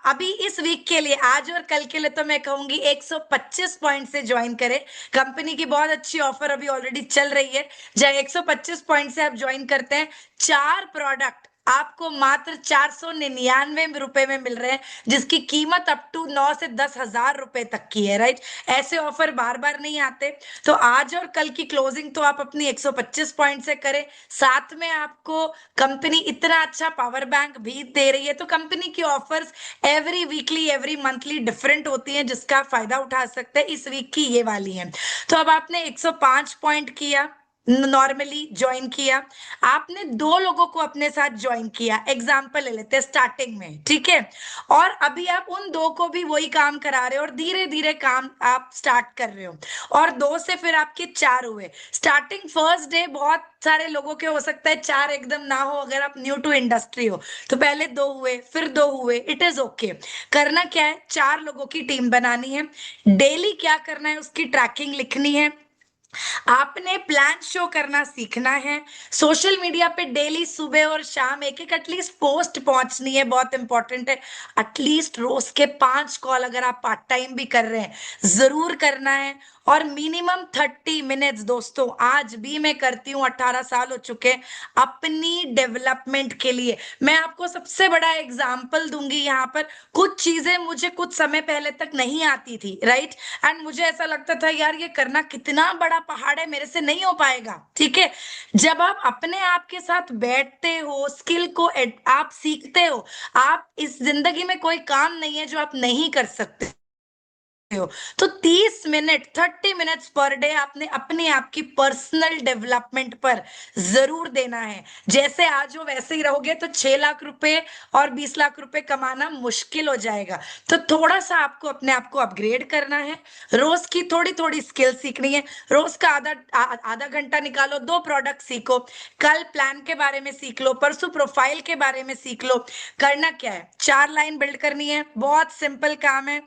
Speaker 1: अभी इस वीक के लिए, आज और कल के लिए तो मैं कहूंगी 125 पॉइंट से ज्वाइन करें। कंपनी की बहुत अच्छी ऑफर अभी ऑलरेडी चल रही है, जब 125 पॉइंट से आप ज्वाइन करते हैं, 4 प्रोडक्ट आपको मात्र 499 में मिल रहे हैं, जिसकी कीमत अप टू 9 से 10,000 रुपए तक की है, राइट। ऐसे ऑफर बार बार नहीं आते। तो आज और कल की क्लोजिंग तो आप अपनी 125 पॉइंट से करें, साथ में आपको कंपनी इतना अच्छा पावर बैंक भी दे रही है। तो कंपनी की offers every weekly every monthly different होती हैं, जिसका आप फायदा उठा सकते हैं। इस वीक की ये वाली है। तो अब आपने 105 पॉइंट किया, नॉर्मली ज्वाइन किया, आपने 2 लोगों को अपने साथ ज्वाइन किया, एग्जाम्पल ले लेते हैं स्टार्टिंग में, ठीक है। और अभी आप उन 2 को भी वही काम करा रहे हो और धीरे धीरे काम आप स्टार्ट कर रहे हो, और 2 से फिर आपके 4 हुए। स्टार्टिंग फर्स्ट डे बहुत सारे लोगों के हो सकता है 4 एकदम ना हो, अगर आप न्यू टू इंडस्ट्री हो तो पहले 2 हुए, फिर 2 हुए, इट इज ओके। करना क्या है, 4 लोगों की टीम बनानी है, डेली क्या करना है उसकी ट्रैकिंग लिखनी है, आपने प्लान शो करना सीखना है, सोशल मीडिया पे डेली सुबह और शाम एक एक एटलीस्ट पोस्ट पहुंचनी है, बहुत इंपॉर्टेंट है। एटलीस्ट रोज के 5 कॉल अगर आप पार्ट टाइम भी कर रहे हैं जरूर करना है, और मिनिमम 30 मिनट्स दोस्तों, आज भी मैं करती हूँ, 18 साल हो चुके अपनी डेवलपमेंट के लिए। मैं आपको सबसे बड़ा एग्जाम्पल दूंगी यहाँ पर। कुछ चीजें मुझे कुछ समय पहले तक नहीं आती थी, राइट, एंड मुझे ऐसा लगता था यार ये करना कितना बड़ा पहाड़ है, मेरे से नहीं हो पाएगा, ठीक है। जब आप अपने आप के साथ बैठते हो, स्किल को आप सीखते हो, आप इस जिंदगी में कोई काम नहीं है जो आप नहीं कर सकते हो। तो 30 मिनट 30 मिनट्स पर डे आपने अपने आप की पर्सनल डेवलपमेंट पर जरूर देना है। जैसे आज हो वैसे ही रहोगे तो 6 लाख रुपए और 20 लाख रुपए कमाना मुश्किल हो जाएगा। तो थोड़ा सा आपको अपने आप को अपग्रेड करना है, रोज की थोड़ी थोड़ी स्किल सीखनी है, रोज का आधा घंटा निकालो, 2 प्रोडक्ट सीखो, कल प्लान के बारे में सीख लो, परसों प्रोफाइल के बारे में सीख लो। करना क्या है, 4 लाइन बिल्ड करनी है, बहुत सिंपल काम है।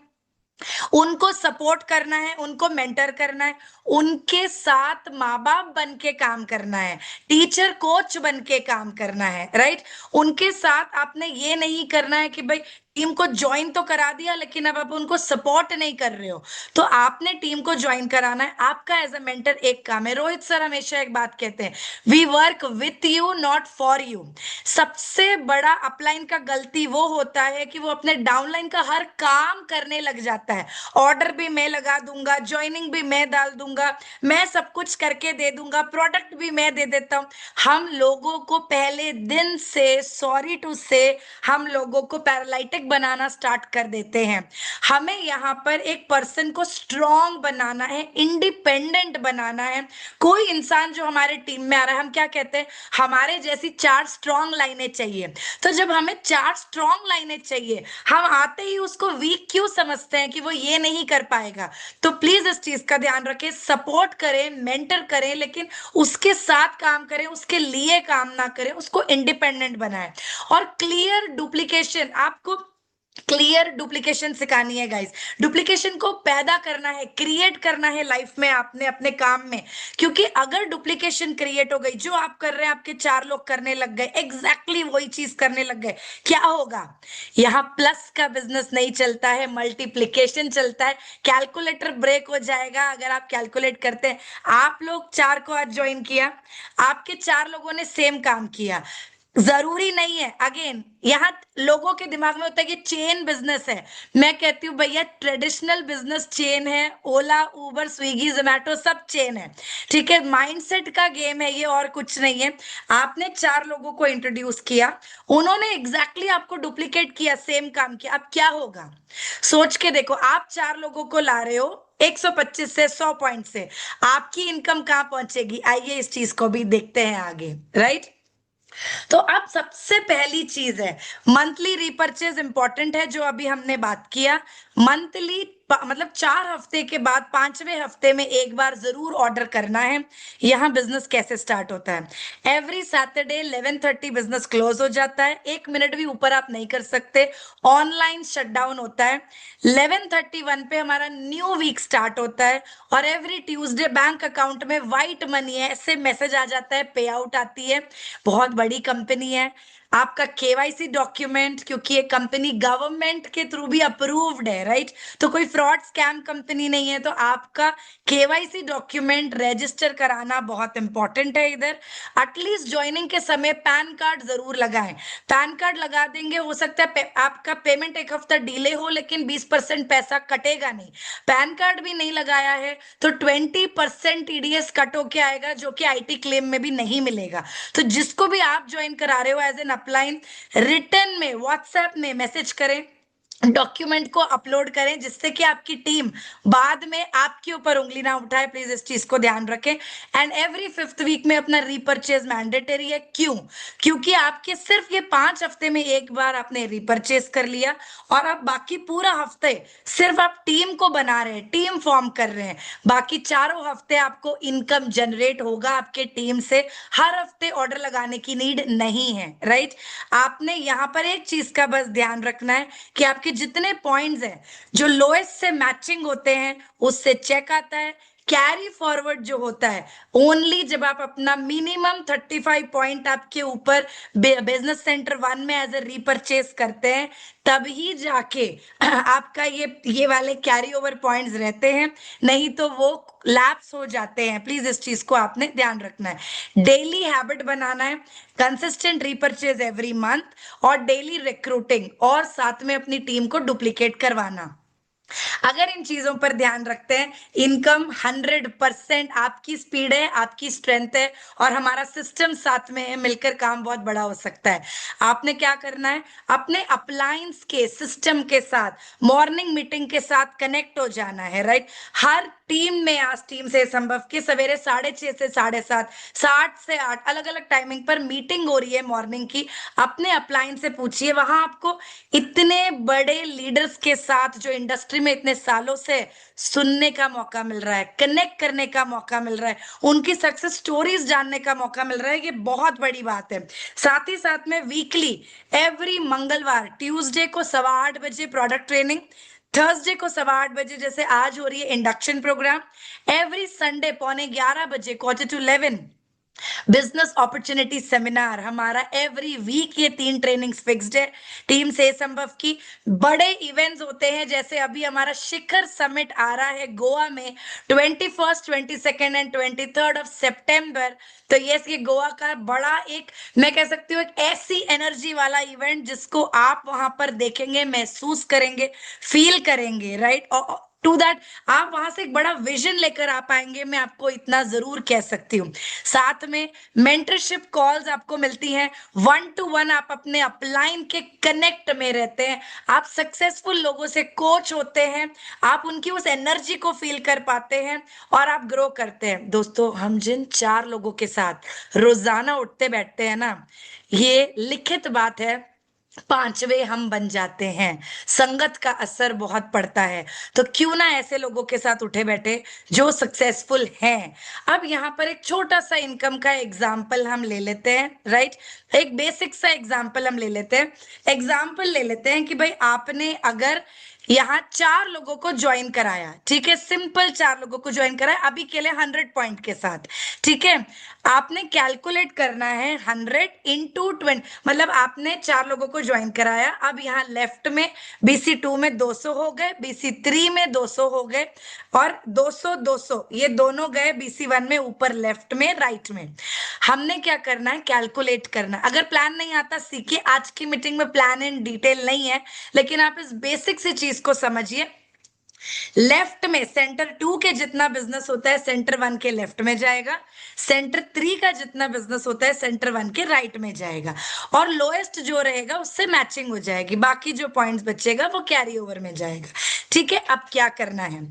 Speaker 1: उनको सपोर्ट करना है, उनको मेंटर करना है, उनके साथ माँ बाप बन के काम करना है, टीचर कोच बन के काम करना है, राइट। उनके साथ आपने ये नहीं करना है कि भाई टीम को ज्वाइन तो करा दिया लेकिन अब आप उनको सपोर्ट नहीं कर रहे हो। तो आपने टीम को ज्वाइन कराना है, आपका एज अ मेंटर एक काम है। रोहित सर हमेशा एक बात कहते हैं, we work with you not for you. सबसे बड़ा अपलाइन का गलती वो होता है कि वो अपने डाउनलाइन का हर काम करने लग जाता है, ऑर्डर भी मैं लगा दूंगा, ज्वाइनिंग भी मैं डाल दूंगा, मैं सब कुछ करके दे दूंगा, प्रोडक्ट भी मैं दे देता हूं। हम लोगों को पहले दिन से, सॉरी टू से, हम लोगों को पैरालाइटिक बनाना स्टार्ट कर देते हैं। हमें यहाँ पर एक पर्सन को स्ट्रॉन्ग बनाना है, इंडिपेंडेंट बनाना है। कोई इंसान जो हमारे टीम में आ रहा है, हम क्या कहते हैं, हमारे जैसी 4 स्ट्रॉन्ग लाइनें चाहिए। तो जब हमें 4 स्ट्रॉन्ग लाइनें चाहिए, हम आते ही उसको वीक क्यों समझते हैं कि वो ये नहीं कर पाएगा। तो प्लीज इस चीज का ध्यान रखें, सपोर्ट करें, मेंटर करें, लेकिन उसके साथ काम करें, उसके लिए काम ना करें, उसको इंडिपेंडेंट बनाएं। और क्लियर डुप्लीकेशन, आपको क्लियर डुप्लीकेशन सिखानी है गाइस। डुप्लीकेशन को पैदा करना है, क्रिएट करना है लाइफ में आपने, अपने काम में। क्योंकि अगर डुप्लीकेशन क्रिएट हो गई, जो आप कर रहे हैं आपके 4 लोग करने लग गए, एग्जैक्टली वही चीज करने लग गए, क्या होगा, यहाँ प्लस का बिजनेस नहीं चलता है, मल्टीप्लीकेशन चलता है। कैलकुलेटर ब्रेक हो जाएगा अगर आप कैलकुलेट करते हैं। आप लोग 4 को आज ज्वाइन किया, आपके 4 लोगों ने सेम काम किया, जरूरी नहीं है, अगेन यहाँ लोगों के दिमाग में होता है कि चेन बिजनेस है। मैं कहती हूँ भैया ट्रेडिशनल बिजनेस चेन है, ओला उबर स्विगी जोमेटो सब चेन है, ठीक है। माइंडसेट का गेम है ये, और कुछ नहीं है। आपने 4 लोगों को इंट्रोड्यूस किया, उन्होंने एग्जैक्टली आपको डुप्लीकेट किया, सेम काम किया, अब क्या होगा सोच के देखो। आप 4 लोगों को ला रहे हो 125 से 100 पॉइंट से, आपकी इनकम कहाँ पहुंचेगी, आइए इस चीज को भी देखते हैं आगे, राइट। तो अब सबसे पहली चीज है मंथली रीपर्चेज, इंपॉर्टेंट है, जो अभी हमने बात किया। मंथली मतलब 4 हफ्ते के बाद 5वें हफ्ते में एक बार जरूर ऑर्डर करना है। यहाँ बिजनेस कैसे स्टार्ट होता है, एवरी सैटरडे 11:30 बिजनेस क्लोज हो जाता है, 1 मिनट भी ऊपर आप नहीं कर सकते, ऑनलाइन शटडाउन होता है। 11:31 पे हमारा न्यू वीक स्टार्ट होता है, और एवरी ट्यूसडे बैंक अकाउंट में व्हाइट मनी है ऐसे मैसेज आ जाता है, पे आउट आती है। बहुत बड़ी कंपनी है, आपका केवाईसी डॉक्यूमेंट, क्योंकि ये कंपनी गवर्नमेंट के थ्रू भी अप्रूव्ड है, राइट? तो कोई फ्रॉड स्कैम कंपनी नहीं है, तो आपका केवाईसी डॉक्यूमेंट रजिस्टर कराना बहुत इंपॉर्टेंट है। इधर एटलीस्ट ज्वाइनिंग के समय पैन कार्ड जरूर लगाएं। पैन कार्ड लगा देंगे, हो सकता है आपका पेमेंट एक हफ्ता डिले हो, लेकिन 20% पैसा कटेगा नहीं। पैन कार्ड भी नहीं लगाया है तो 20% टीडीएस कट होके आएगा, जो कि आईटी क्लेम में भी नहीं मिलेगा। तो जिसको भी आप ज्वाइन करा रहे हो एज एन अपलाइन, रिटर्न में व्हाट्सएप में मैसेज करें, डॉक्यूमेंट को अपलोड करें, जिससे कि आपकी टीम बाद में आपके ऊपर उंगली ना उठाए। प्लीज इस चीज को ध्यान रखें। एंड एवरी 5th वीक में अपना रीपर्चेज मैंडेटरी है। क्यों? क्योंकि आपके सिर्फ ये 5 हफ्ते में एक बार आपने रीपर्चेज कर लिया, और अब बाकी पूरा हफ्ते सिर्फ आप टीम को बना रहे हैं, टीम फॉर्म कर रहे हैं। बाकी चारों हफ्ते आपको इनकम जनरेट होगा आपके टीम से। हर हफ्ते ऑर्डर लगाने की नीड नहीं है, राइट? आपने यहाँ पर एक चीज का बस ध्यान रखना है कि आपके जितने पॉइंट्स हैं जो लोएस्ट से मैचिंग होते हैं उससे चेक आता है। कैरी फॉरवर्ड जो होता है ओनली जब आप अपना मिनिमम 35 पॉइंट आपके ऊपर बिजनेस सेंटर 1 में एज ए रीपरचेस करते हैं, तभी जाके आपका ये वाले कैरी ओवर पॉइंट्स रहते हैं, नहीं तो वो लैप्स हो जाते हैं। प्लीज इस चीज को आपने ध्यान रखना है। डेली हैबिट बनाना है, कंसिस्टेंट रीपरचेज एवरी मंथ, और डेली रिक्रूटिंग, और साथ में अपनी टीम को डुप्लीकेट करवाना। अगर इन चीजों पर ध्यान रखते हैं, इनकम 100% आपकी स्पीड है, आपकी स्ट्रेंथ है, और हमारा सिस्टम साथ में है, मिलकर काम बहुत बड़ा हो सकता है। आपने क्या करना है, अपने अप्लायंस के सिस्टम के साथ मॉर्निंग मीटिंग के साथ कनेक्ट हो जाना है, राइट? हर टीम में, आज टीम से संभव कि सवेरे 6:30 से 7:30, 7 से 8 अलग अलग टाइमिंग पर मीटिंग हो रही है मॉर्निंग की। अपने अप्लायंस से पूछिए, वहां आपको इतने बड़े लीडर्स के साथ जो इंडस्ट्री में इतने सालों से सुनने का मौका मिल रहा है, कनेक्ट करने का मौका मिल रहा है, उनकी सक्सेस स्टोरीज जानने का मौका मिल रहा है, ये बहुत बड़ी बात है। साथ ही साथ में वीकली एवरी मंगलवार, ट्यूसडे को 8:15 प्रोडक्ट ट्रेनिंग, थर्सडे को 8:15 जैसे आज हो रही है induction programme, every Sunday 10:45 11 business opportunity seminar. हमारा एवरी वीक ये 3 ट्रेनिंग्स फिक्स्ड है। टीम से संभव की बड़े इवेंट्स होते हैं, जैसे अभी हमारा शिखर समिट आ रहा है गोवा में 21st 22nd and 23rd of सितंबर। तो ये गोवा का बड़ा एक, मैं कह सकती हूँ, एक ऐसी एनर्जी वाला इवेंट जिसको आप वहां पर देखेंगे, महसूस करेंगे, फील करेंगे, राइट? और टू दैट आप वहां से एक बड़ा विजन लेकर आ पाएंगे, मैं आपको इतना जरूर कह सकती हूँ। साथ में मेंटरशिप कॉल्स आपको मिलती हैं, 1-to-1 आप अपने अपलाइन के कनेक्ट में रहते हैं, आप सक्सेसफुल लोगों से कोच होते हैं, आप उनकी उस एनर्जी को फील कर पाते हैं, और आप ग्रो करते हैं। दोस्तों, हम जिन 4 लोगों के साथ रोजाना उठते बैठते हैं ना, ये लिखित बात है, 5वें हम बन जाते हैं। संगत का असर बहुत पड़ता है, तो क्यों ना ऐसे लोगों के साथ उठे बैठे जो सक्सेसफुल हैं। अब यहाँ पर एक छोटा सा इनकम का एग्जाम्पल हम ले लेते हैं, राइट? एक बेसिक सा एग्जाम्पल हम ले लेते हैं। एग्जाम्पल ले लेते हैं कि भाई आपने अगर यहाँ 4 लोगों को ज्वाइन कराया, ठीक है, सिंपल 4 लोगों को ज्वाइन कराया अभी के लिए 100 पॉइंट के साथ, ठीक है। आपने कैलकुलेट करना है 100 इंटू 20, मतलब आपने 4 लोगों को ज्वाइन कराया। अब यहाँ लेफ्ट में BC2 में 200 हो गए, BC3 में 200 हो गए, और 200 200 ये दोनों गए BC1 में, ऊपर लेफ्ट में, राइट में। हमने क्या करना है, कैलकुलेट करना। अगर प्लान नहीं आता सीखिए, आज की मीटिंग में प्लान इन डिटेल नहीं है, लेकिन आप इस बेसिक सी चीज को समझिए। लेफ्ट में सेंटर 2 के जितना बिजनेस होता है सेंटर 1 के लेफ्ट में जाएगा, सेंटर 3 का जितना बिजनेस होता है सेंटर 1 के राइट में जाएगा, और लोएस्ट जो रहेगा उससे मैचिंग हो जाएगी, बाकी जो पॉइंट्स बचेगा वो कैरी ओवर में जाएगा। ठीक है, अब क्या करना है,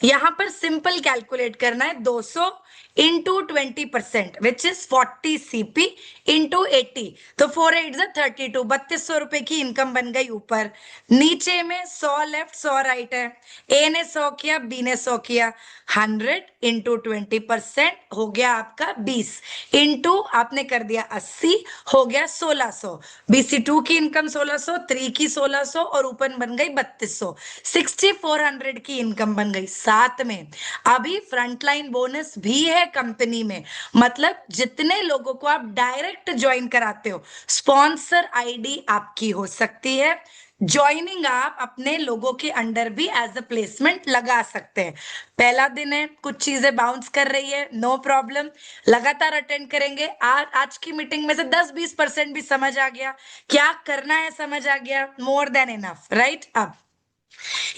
Speaker 1: यहां पर सिंपल कैलकुलेट करना है, 200 into 20% which is 40 CP into 80, तो 4 8 32, 3200 रुपए की इनकम बन गई ऊपर। नीचे में 100 लेफ्ट 100 राइट है, ए ने 100 किया, बी ने 100 किया, 100 इंटू 20% हो गया आपका 20, इंटू आपने कर दिया 80, हो गया 1600। BC2 की इनकम 1600, 3 की 1600, और ऊपर बन गई 3200, 6400 की इनकम बन गई। साथ में अभी फ्रंटलाइन बोनस भी है कंपनी में। मतलब जितने लोगों को आप डायरेक्ट ज्वाइन कराते हो, स्पॉन्सर आईडी आपकी हो सकती है। ज्वाइनिंग आप अपने लोगों के अंडर भी एज अ प्लेसमेंट लगा सकते हैं। पहला दिन है, कुछ चीजें बाउंस कर रही है, नो प्रॉब्लम, लगातार अटेंड करेंगे। आज की मीटिंग में से 10-20% भी समझ आ गया, क्या करना है समझ आ गया, मोर देन इनफ, राइट। अब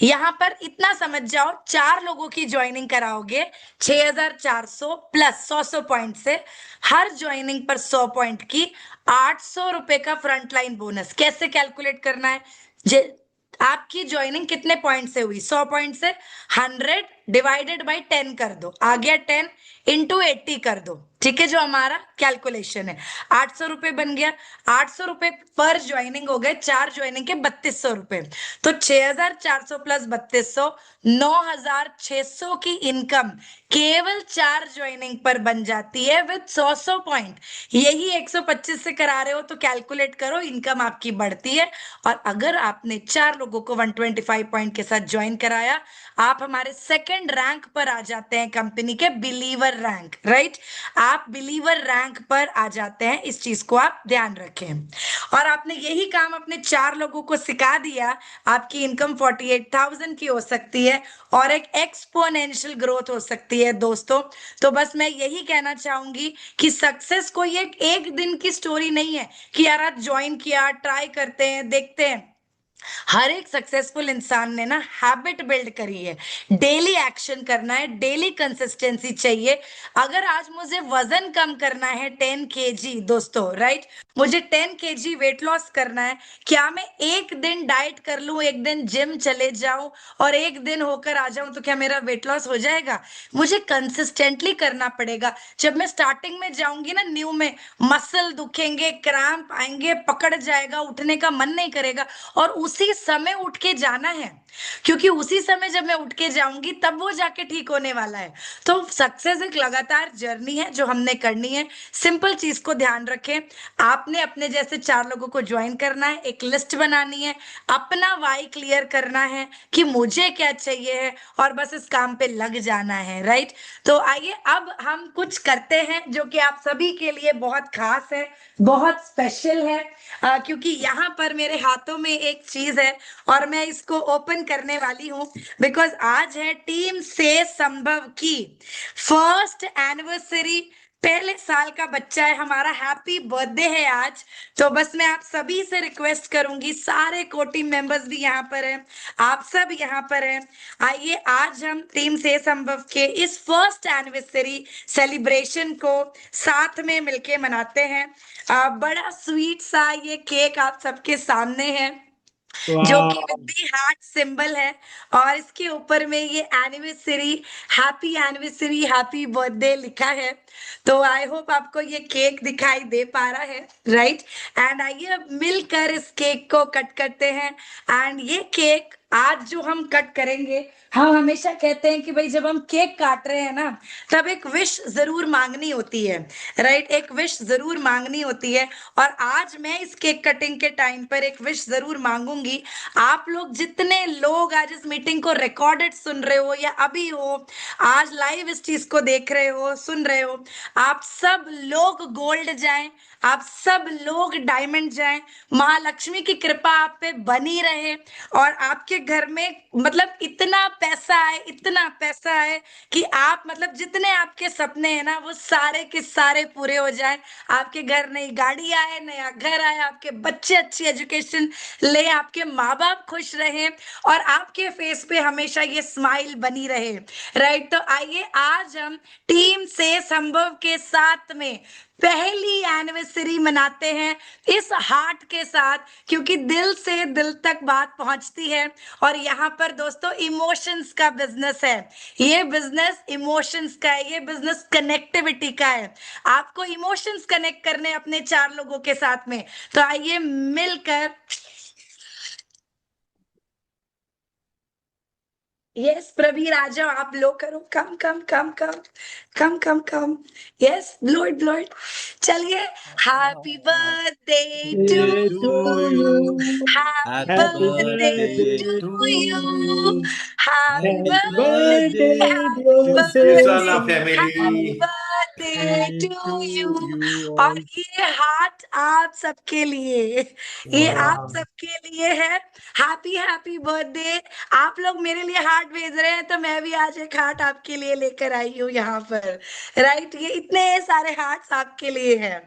Speaker 1: यहां पर इतना समझ जाओ, 4 लोगों की ज्वाइनिंग कराओगे 6400 प्लस 100 पॉइंट से, हर ज्वाइनिंग पर 100 पॉइंट की 800 रुपए का फ्रंटलाइन बोनस। कैसे कैलकुलेट करना है? आपकी ज्वाइनिंग कितने पॉइंट से हुई? 100 पॉइंट से 100 डिवाइडेड बाई 10 कर दो, आ गया 10 इंटू 80 कर दो। ठीक है, जो हमारा कैलकुलेशन है 800 रुपए बन गया। 800 रुपए पर ज्वाइनिंग हो गए, 4 ज्वाइनिंग के 3200 रुपए। तो 6400 प्लस 3200, 9600 की इनकम केवल 4 ज्वाइनिंग पर बन जाती है विद 100 पॉइंट। यही 125 से करा रहे हो तो कैलकुलेट करो, इनकम आपकी बढ़ती है। और अगर आपने 4 लोगों को 125 पॉइंट के साथ ज्वाइन कराया, आप हमारे सेकंड रैंक पर आ जाते हैं, कंपनी के बिलीवर रैंक, राइट। आप बिलीवर रैंक पर आ जाते हैं, इस चीज को आप ध्यान रखें। और आपने यही काम अपने 4 लोगों को सिखा दिया, आपकी इनकम 48,000 की हो सकती है और एक एक्सपोनेंशियल ग्रोथ हो सकती है दोस्तों। तो बस मैं यही कहना चाहूंगी कि सक्सेस कोई एक दिन की स्टोरी नहीं है कि यार आज ज्वाइन किया, ट्राई करते हैं, देखते हैं। हर एक सक्सेसफुल इंसान ने ना हैबिट बिल्ड करी है, डेली एक्शन करना है, डेली कंसिस्टेंसी चाहिए। अगर आज मुझे वजन कम करना है 10 kg दोस्तों, राइट, मुझे 10 kg वेट लॉस करना है, क्या मैं एक दिन डाइट कर लूं, एक दिन जिम चले जाऊं और एक दिन होकर आ जाऊं तो क्या मेरा वेट लॉस हो जाएगा? मुझे कंसिस्टेंटली करना पड़ेगा। जब मैं स्टार्टिंग में जाऊंगी ना, न्यू में, मसल दुखेंगे, क्रैम्प आएंगे, पकड़ जाएगा, उठने का मन नहीं करेगा, और उसी समय उठ के जाना है, क्योंकि उसी समय जब मैं उठ के जाऊंगी तब वो जाके ठीक होने वाला है। तो सक्सेस एक लगातार जर्नी है जो हमने करनी है। सिंपल चीज को ध्यान रखें, आपने अपने जैसे 4 लोगों को ज्वाइन करना है, एक लिस्ट बनानी है, अपना वाई क्लियर करना है कि मुझे क्या चाहिए है, और बस इस काम पे लग जाना है, राइट। तो आइए अब हम कुछ करते हैं जो कि आप सभी के लिए बहुत खास है, बहुत स्पेशल है, क्योंकि यहाँ पर मेरे हाथों में एक चीज है और मैं इसको ओपन करने वाली हूँ, बिकॉज आज है टीम से संभव की फर्स्ट एनिवर्सरी। पहले साल का बच्चा है हमारा, हैप्पी बर्थडे है आज। तो बस मैं आप सभी से रिक्वेस्ट करूंगी, सारे को टीम मेंबर्स भी यहाँ पर हैं, आप सब यहाँ पर हैं, आइए आज हम टीम से संभव के इस फर्स्ट एनिवर्सरी सेलिब्रेशन को साथ में मिलके मनाते हैं। बड़ा स्वीट सा ये केक आप सबके सामने है, जो कि
Speaker 2: Wow.
Speaker 1: With the heart symbol है, और इसके ऊपर में ये एनिवर्सरी हैप्पी बर्थडे लिखा है। तो आई होप आपको ये केक दिखाई दे पा रहा है, राइट। एंड आइए अब मिलकर इस केक को कट करते हैं। एंड ये केक आज जो हम कट करेंगे, हम हमेशा कहते हैं कि भाई जब हम केक काट रहे हैं ना, तब एक विश जरूर मांगनी होती है, राइट, एक विश जरूर मांगनी होती है। और आज मैं इस केक कटिंग के टाइम पर एक विश जरूर मांगूंगी। आप लोग जितने लोग आज इस मीटिंग को रिकॉर्डेड सुन रहे हो या अभी हो, आज लाइव इस चीज को देख रहे हो, सुन रहे हो, आप सब लोग गोल्ड जाएं, आप सब लोग डायमंड जाएं, महालक्ष्मी की कृपा आप पे बनी रहे, और आपके घर में मतलब इतना पैसा आए, इतना पैसा आए कि आप मतलब जितने आपके सपने हैं ना वो सारे के सारे पूरे हो जाए। आपके घर नई गाड़ी आए, नया घर आए, आपके बच्चे अच्छी एजुकेशन ले, आपके माँ बाप खुश रहे, और आपके फेस पे हमेशा ये स्माइल बनी रहे, राइट। तो आइए आज हम टीम से संभव के साथ में पहली एनिवर्सरी मनाते हैं इस हार्ट के साथ, क्योंकि दिल से दिल तक बात पहुंचती है। और यहाँ पर दोस्तों इमोशंस का बिजनेस है, ये बिजनेस इमोशंस का है, ये बिजनेस कनेक्टिविटी का है। आपको इमोशंस कनेक्ट करने अपने 4 लोगों के साथ में, तो आइए मिलकर यस प्रवीर आ जाओ, आप लो करो, कम कम कम कम कम कम कम। यस लॉर्ड लॉर्ड, चलिए। Happy birthday to
Speaker 2: Day to
Speaker 1: you,
Speaker 2: you.
Speaker 1: Happy
Speaker 2: Happy
Speaker 1: birthday
Speaker 2: birthday
Speaker 1: to
Speaker 2: to
Speaker 1: you,
Speaker 2: you.
Speaker 1: Happy
Speaker 2: Happy
Speaker 1: birthday,
Speaker 2: birthday,
Speaker 1: happy
Speaker 2: dear
Speaker 1: birthday,
Speaker 3: Usana
Speaker 2: Seth.
Speaker 1: Happy
Speaker 3: family.
Speaker 1: Birthday to you.
Speaker 3: You
Speaker 1: और
Speaker 3: all.
Speaker 1: ये heart आप सबके लिए, ये आप
Speaker 3: Wow.
Speaker 1: सबके लिए है। Happy happy birthday. आप लोग मेरे लिए हार्ट भेज रहे हैं, तो मैं भी आज एक हार्ट आपके लिए लेकर आई हूँ यहाँ पर। राइट, ये इतने सारे हार्ट्स आपके लिए हैं।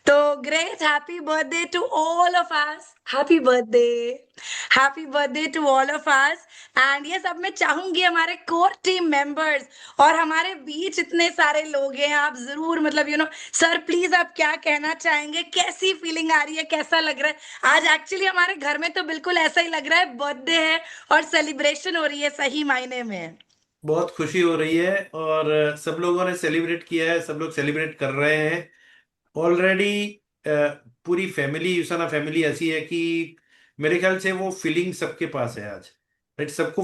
Speaker 1: तो great, happy birthday to all of us, happy birthday, happy birthday to all of us. And ये सब मैं चाहूंगी हमारे कोर टीम मेंबर्स और हमारे बीच इतने सारे लोग हैं, आप जरूर मतलब सर प्लीज आप क्या कहना चाहेंगे, कैसी फीलिंग आ रही है, कैसा लग रहा है आज? एक्चुअली हमारे घर में तो बिल्कुल ऐसा ही लग रहा है, बर्थडे है और सेलिब्रेशन हो रही है सही मायने में।
Speaker 3: बहुत खुशी हो रही है और सब लोगों ने सेलिब्रेट किया है, सब लोग सेलिब्रेट कर रहे हैं ऑलरेडी। पूरी फैमिली, यूसाना फैमिली ऐसी है कि मेरे ख्याल से वो फीलिंग सबके पास है आज। राइट, सबको